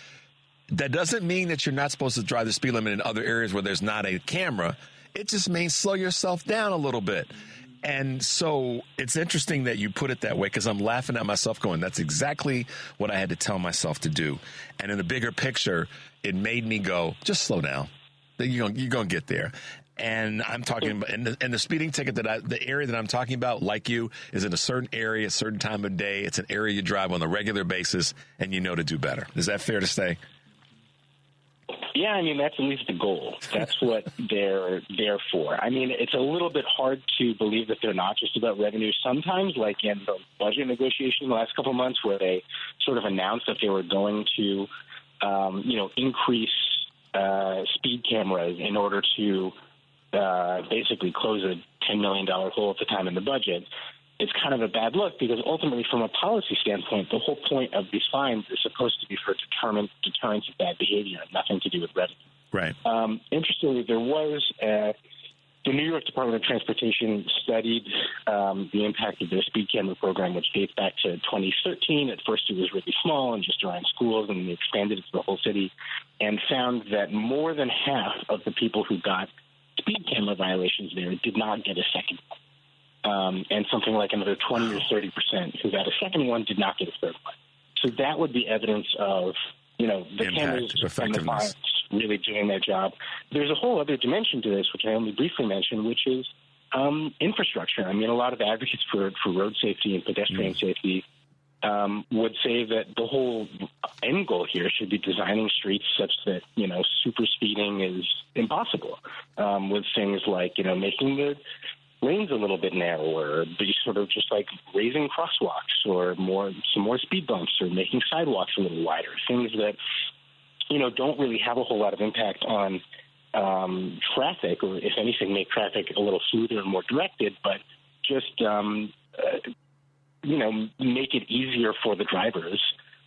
that doesn't mean that you're not supposed to drive the speed limit in other areas where there's not a camera. It just means slow yourself down a little bit. And so it's interesting that you put it that way, because I'm laughing at myself going, that's exactly what I had to tell myself to do. And in the bigger picture, it made me go, just slow down. You're going to get there. And I'm talking about, and the speeding ticket the area that I'm talking about, like you, is in a certain area, a certain time of day. It's an area you drive on a regular basis, and you know to do better. Is that fair to say? Yeah, I mean, that's at least the goal. That's what they're there for. I mean, it's a little bit hard to believe that they're not just about revenue sometimes, like in the budget negotiation the last couple of months where they sort of announced that they were going to, increase speed cameras in order to basically close a $10 million hole at the time in the budget. It's kind of a bad look because ultimately, from a policy standpoint, the whole point of these fines is supposed to be for deterrence of bad behavior, nothing to do with revenue. Right. Interestingly, there was the New York Department of Transportation studied the impact of their speed camera program, which dates back to 2013. At first, it was really small and just around schools, and they expanded it to the whole city, and found that more than half of the people who got speed camera violations there did not get a second. and something like another 20 or 30% who got a second one did not get a third one. So that would be evidence of, the impact, cameras and the pilots really doing their job. There's a whole other dimension to this, which I only briefly mentioned, which is infrastructure. I mean, a lot of advocates for road safety and pedestrian safety would say that the whole end goal here should be designing streets such that, super speeding is impossible, with things like, making the lanes a little bit narrower, but sort of just like raising crosswalks or some more speed bumps or making sidewalks a little wider, things that, don't really have a whole lot of impact on traffic, or if anything, make traffic a little smoother and more directed, but just, make it easier for the drivers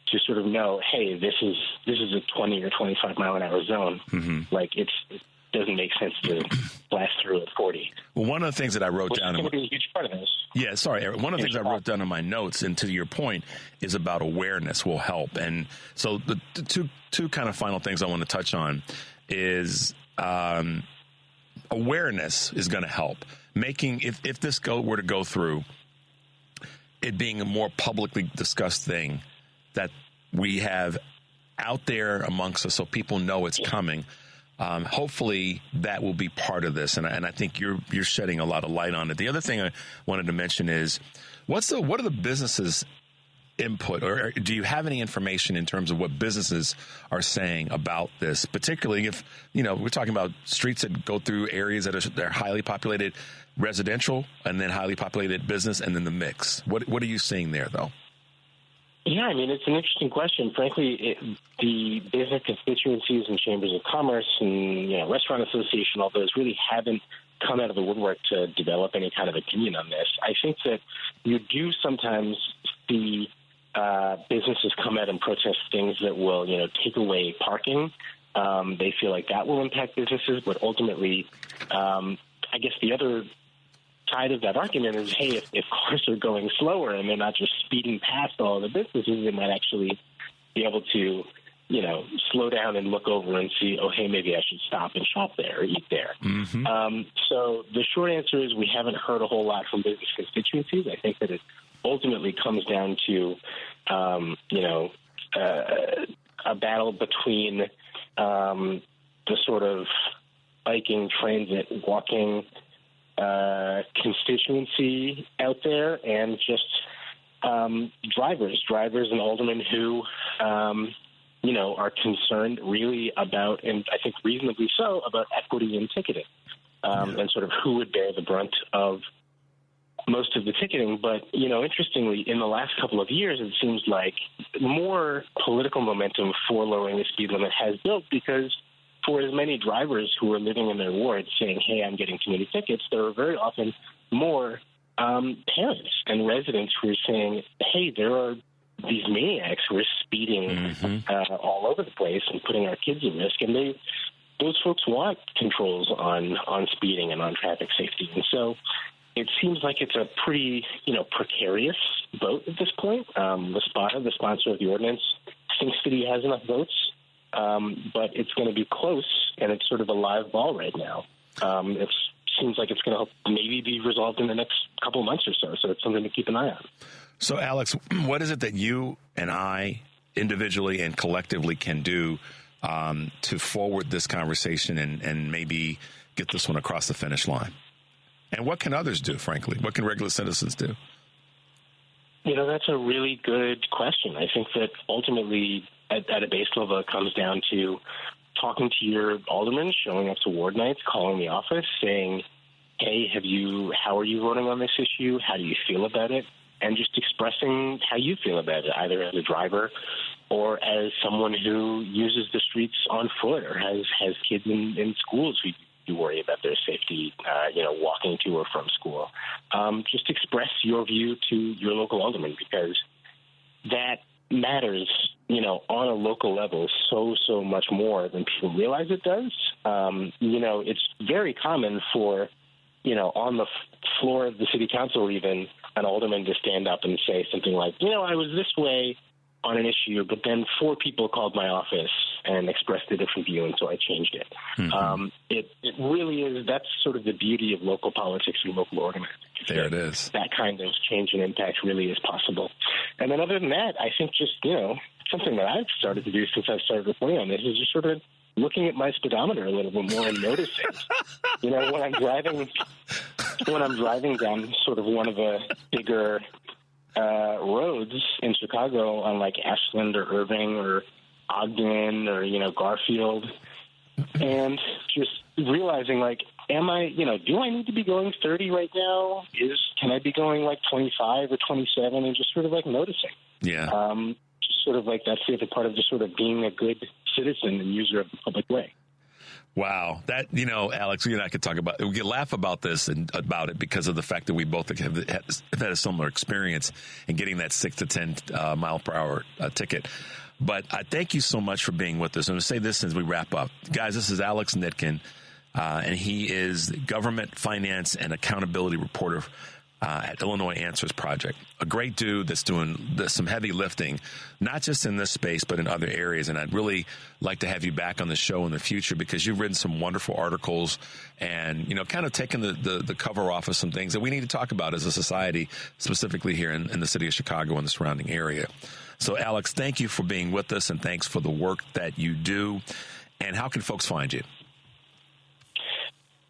to sort of know, hey, this is a 20 or 25 mile an hour zone. Mm-hmm. Like it doesn't make sense to blast through at 40. Well, one of the things that I wrote down, is going to be a huge part of this. Yeah, sorry, Eric. One of the things I wrote down in my notes, and to your point, is about awareness will help. And so the two kind of final things I want to touch on is awareness is going to help. Making if this were to go through, it being a more publicly discussed thing that we have out there amongst us, so people know it's coming. Hopefully that will be part of this, and I think you're shedding a lot of light on it. The other thing I wanted to mention is what are the businesses' input, or do you have any information in terms of what businesses are saying about this, particularly if we're talking about streets that go through areas that are highly populated residential and then highly populated business and then the mix. What are you seeing there, though? Yeah, I mean, it's an interesting question. Frankly, the business constituencies and chambers of commerce and, restaurant association, all those really haven't come out of the woodwork to develop any kind of opinion on this. I think that you do sometimes see businesses come out and protest things that will, take away parking. They feel like that will impact businesses, but ultimately, I guess the other side of that argument is, hey, if cars are going slower and they're not just speeding past all the businesses, they might actually be able to, slow down and look over and see, oh, hey, maybe I should stop and shop there or eat there. Mm-hmm. So the short answer is we haven't heard a whole lot from business constituencies. I think that it ultimately comes down to, a battle between the sort of biking, transit, walking constituency out there and just drivers and aldermen who, are concerned really about, and I think reasonably so, about equity in ticketing and sort of who would bear the brunt of most of the ticketing. But, interestingly, in the last couple of years, it seems like more political momentum for lowering the speed limit has built because for as many drivers who are living in their wards saying, hey, I'm getting too many tickets, there are very often more parents and residents who are saying, hey, there are these maniacs who are speeding all over the place and putting our kids at risk. And those folks want controls on speeding and on traffic safety. And so it seems like it's a pretty, precarious vote at this point. The sponsor of the ordinance, thinks that he has enough votes. But it's going to be close, and it's sort of a live ball right now. It seems like it's going to maybe be resolved in the next couple of months or so, so it's something to keep an eye on. So, Alex, what is it that you and I individually and collectively can do to forward this conversation and maybe get this one across the finish line? And what can others do, frankly? What can regular citizens do? That's a really good question. I think that ultimately at a base level, it comes down to talking to your aldermen, showing up to ward nights, calling the office, saying, hey, how are you voting on this issue? How do you feel about it? And just expressing how you feel about it, either as a driver or as someone who uses the streets on foot or has kids in schools who you worry about their safety, walking to or from school. Just express your view to your local alderman because that matters, on a local level so much more than people realize it does. It's very common for, on the floor of the city council even, an alderman to stand up and say something like, I was this way on an issue, but then 4 people called my office and expressed a different view, and so I changed it. Mm-hmm. It really is. That's sort of the beauty of local politics and local organizing. There it is. That kind of change and impact really is possible. And then other than that, I think just, something that I've started to do since I've started reporting on this is just sort of looking at my speedometer a little bit more and noticing. When I'm driving down sort of one of the bigger roads in Chicago on like Ashland or Irving or Ogden or, Garfield, and just realizing like, am I, do I need to be going 30 right now? Can I be going like 25 or 27, and just sort of like noticing? Yeah. Just sort of like that's the other part of just sort of being a good citizen and user of the public way. Wow. That, Alex, you and I could talk about, we could laugh about this and about it because of the fact that we both have had a similar experience in getting that 6 to 10 mile per hour ticket. But I thank you so much for being with us. I'm going to say this as we wrap up. Guys, this is Alex Nitkin, and he is government finance and accountability reporter at Illinois Answers Project. A great dude that's doing some heavy lifting, not just in this space, but in other areas. And I'd really like to have you back on the show in the future because you've written some wonderful articles and, kind of taken the cover off of some things that we need to talk about as a society, specifically here in the city of Chicago and the surrounding area. So, Alex, thank you for being with us, and thanks for the work that you do. And how can folks find you?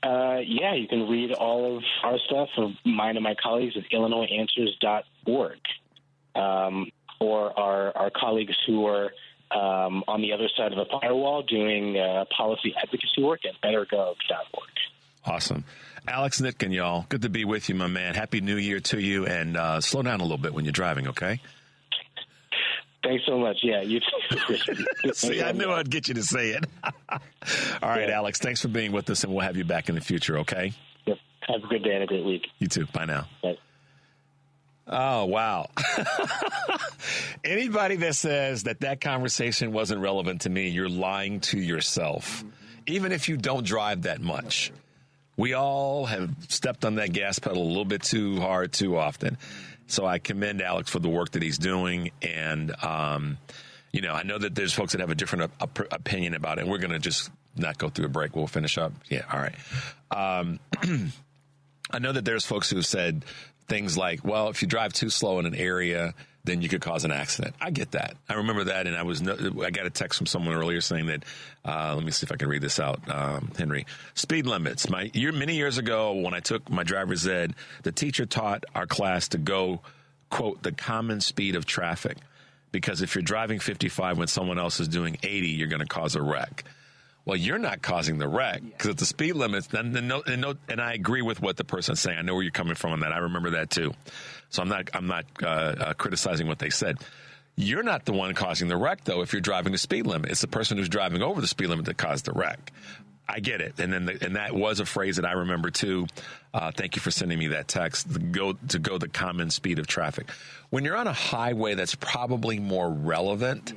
You can read all of our stuff, of mine and my colleagues, at illinoisanswers.org, or our colleagues who are on the other side of the firewall doing policy advocacy work at bettergov.org. Awesome. Alex Nitkin, y'all. Good to be with you, my man. Happy New Year to you, and slow down a little bit when you're driving, okay? Thanks so much. Yeah, you too. See, I knew I'd get you to say it. All right, Alex, thanks for being with us, and we'll have you back in the future, okay? Yep. Have a good day and a great week. You too. Bye now. Bye. Oh, wow. Anybody that says that conversation wasn't relevant to me, you're lying to yourself, even if you don't drive that much. We all have stepped on that gas pedal a little bit too hard too often. So I commend Alex for the work that he's doing. And, I know that there's folks that have a different opinion about it. And we're going to just not go through a break. We'll finish up. Yeah. All right. I know that there's folks who have said things like, well, if you drive too slow in an area, then you could cause an accident. I get that. I remember that. And I got a text from someone earlier saying that, let me see if I can read this out, Henry. Speed limits. Many years ago, when I took my driver's ed, the teacher taught our class to go, quote, the common speed of traffic. Because if you're driving 55 when someone else is doing 80, you're going to cause a wreck. Well, you're not causing the wreck because at the speed limits, and I agree with what the person's saying. I know where you're coming from on that. I remember that too. So I'm not criticizing what they said. You're not the one causing the wreck, though, if you're driving the speed limit. It's the person who's driving over the speed limit that caused the wreck. I get it. And that was a phrase that I remember too. Thank you for sending me that text. Go the common speed of traffic. When you're on a highway, that's probably more relevant.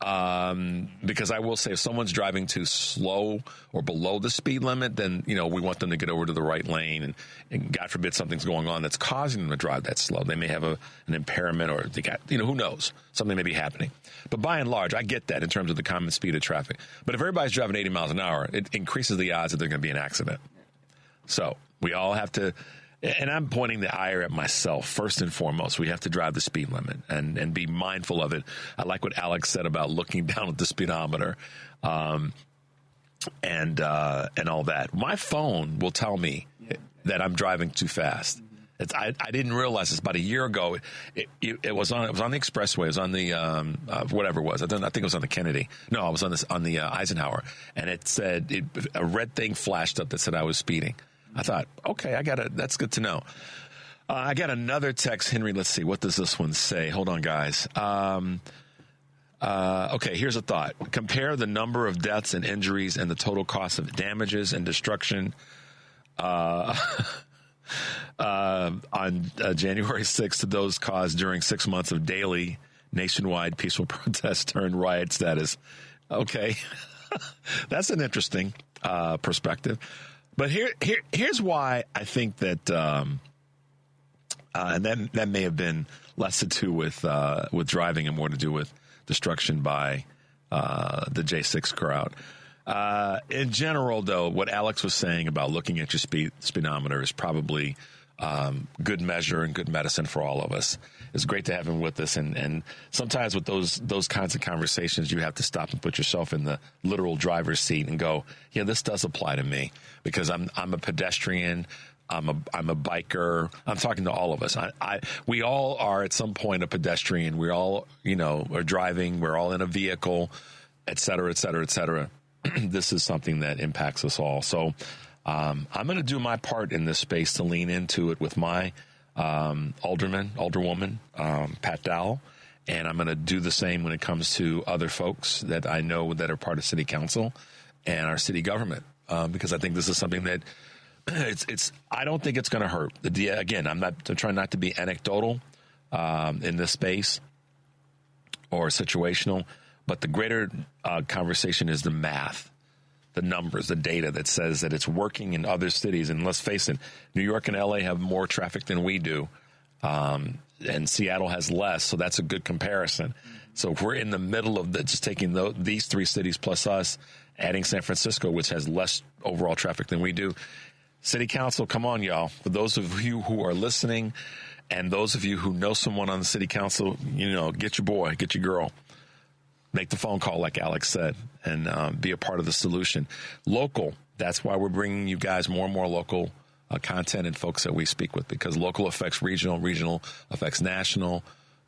Because I will say if someone's driving too slow or below the speed limit, then, we want them to get over to the right lane and God forbid something's going on that's causing them to drive that slow. They may have an impairment or they got, who knows? Something may be happening. But by and large, I get that in terms of the common speed of traffic. But if everybody's driving 80 miles an hour, it increases the odds that there's going to be an accident. So we all have to, and I'm pointing the ire at myself first and foremost. We have to drive the speed limit and be mindful of it. I like what Alex said about looking down at the speedometer, and all that. My phone will tell me that I'm driving too fast. I didn't realize this about a year ago. It was on the expressway. It was on the whatever it was. I think it was on the Kennedy. No, I was on the Eisenhower, and it said a red thing flashed up that said I was speeding. I thought, okay, that's good to know. I got another text, Henry. Let's see. What does this one say? Hold on, guys. Okay, here's a thought. Compare the number of deaths and injuries and the total cost of damages and destruction on January 6th to those caused during 6 months of daily nationwide peaceful protests turned riot status. Okay, that's an interesting perspective. But here's why I think that And that may have been less to do with driving and more to do with destruction by the J6 crowd. In general, though, what Alex was saying about looking at your speedometer is probably good measure and good medicine for all of us. It's great to have him with us, and sometimes with those kinds of conversations, you have to stop and put yourself in the literal driver's seat and go, yeah, this does apply to me because I'm a pedestrian. I'm a biker. I'm talking to all of us. We all are at some point a pedestrian. We all, are driving. We're all in a vehicle, et cetera, et cetera, et cetera. This is something that impacts us all. So I'm going to do my part in this space to lean into it with my alderwoman, Pat Dowell. And I'm going to do the same when it comes to other folks that I know that are part of city council and our city government, because I think this is something that I don't think it's going to hurt. Again, I'm trying not to be anecdotal in this space or situational, but the greater conversation is the math, the numbers, the data that says that it's working in other cities. And let's face it, New York and LA have more traffic than we do, and Seattle has less, so that's a good comparison. So if we're in the middle of just taking these three cities plus us, adding San Francisco, which has less overall traffic than we do, City Council, come on, y'all. For those of you who are listening and those of you who know someone on the City Council, get your boy, get your girl. Make the phone call, like Alex said, and be a part of the solution. Local, that's why we're bringing you guys more and more local content and folks that we speak with, because local affects regional, regional affects national,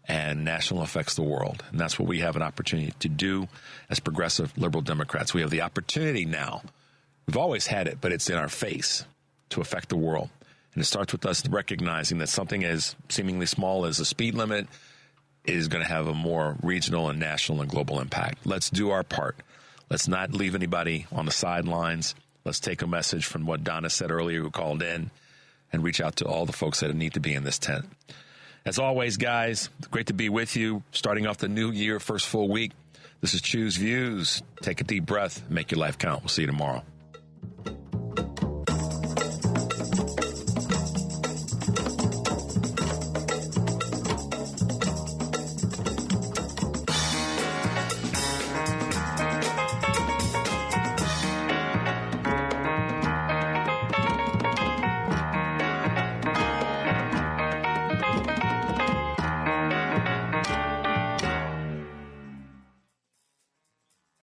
and national affects the world. And that's what we have an opportunity to do as progressive liberal Democrats. We have the opportunity now. We've always had it, but it's in our face to affect the world. And it starts with us recognizing that something as seemingly small as a speed limit is going to have a more regional and national and global impact. Let's do our part. Let's not leave anybody on the sidelines. Let's take a message from what Donna said earlier, who called in, and reach out to all the folks that need to be in this tent. As always, guys, great to be with you. Starting off the new year, first full week. This is Choose Views. Take a deep breath. Make your life count. We'll see you tomorrow.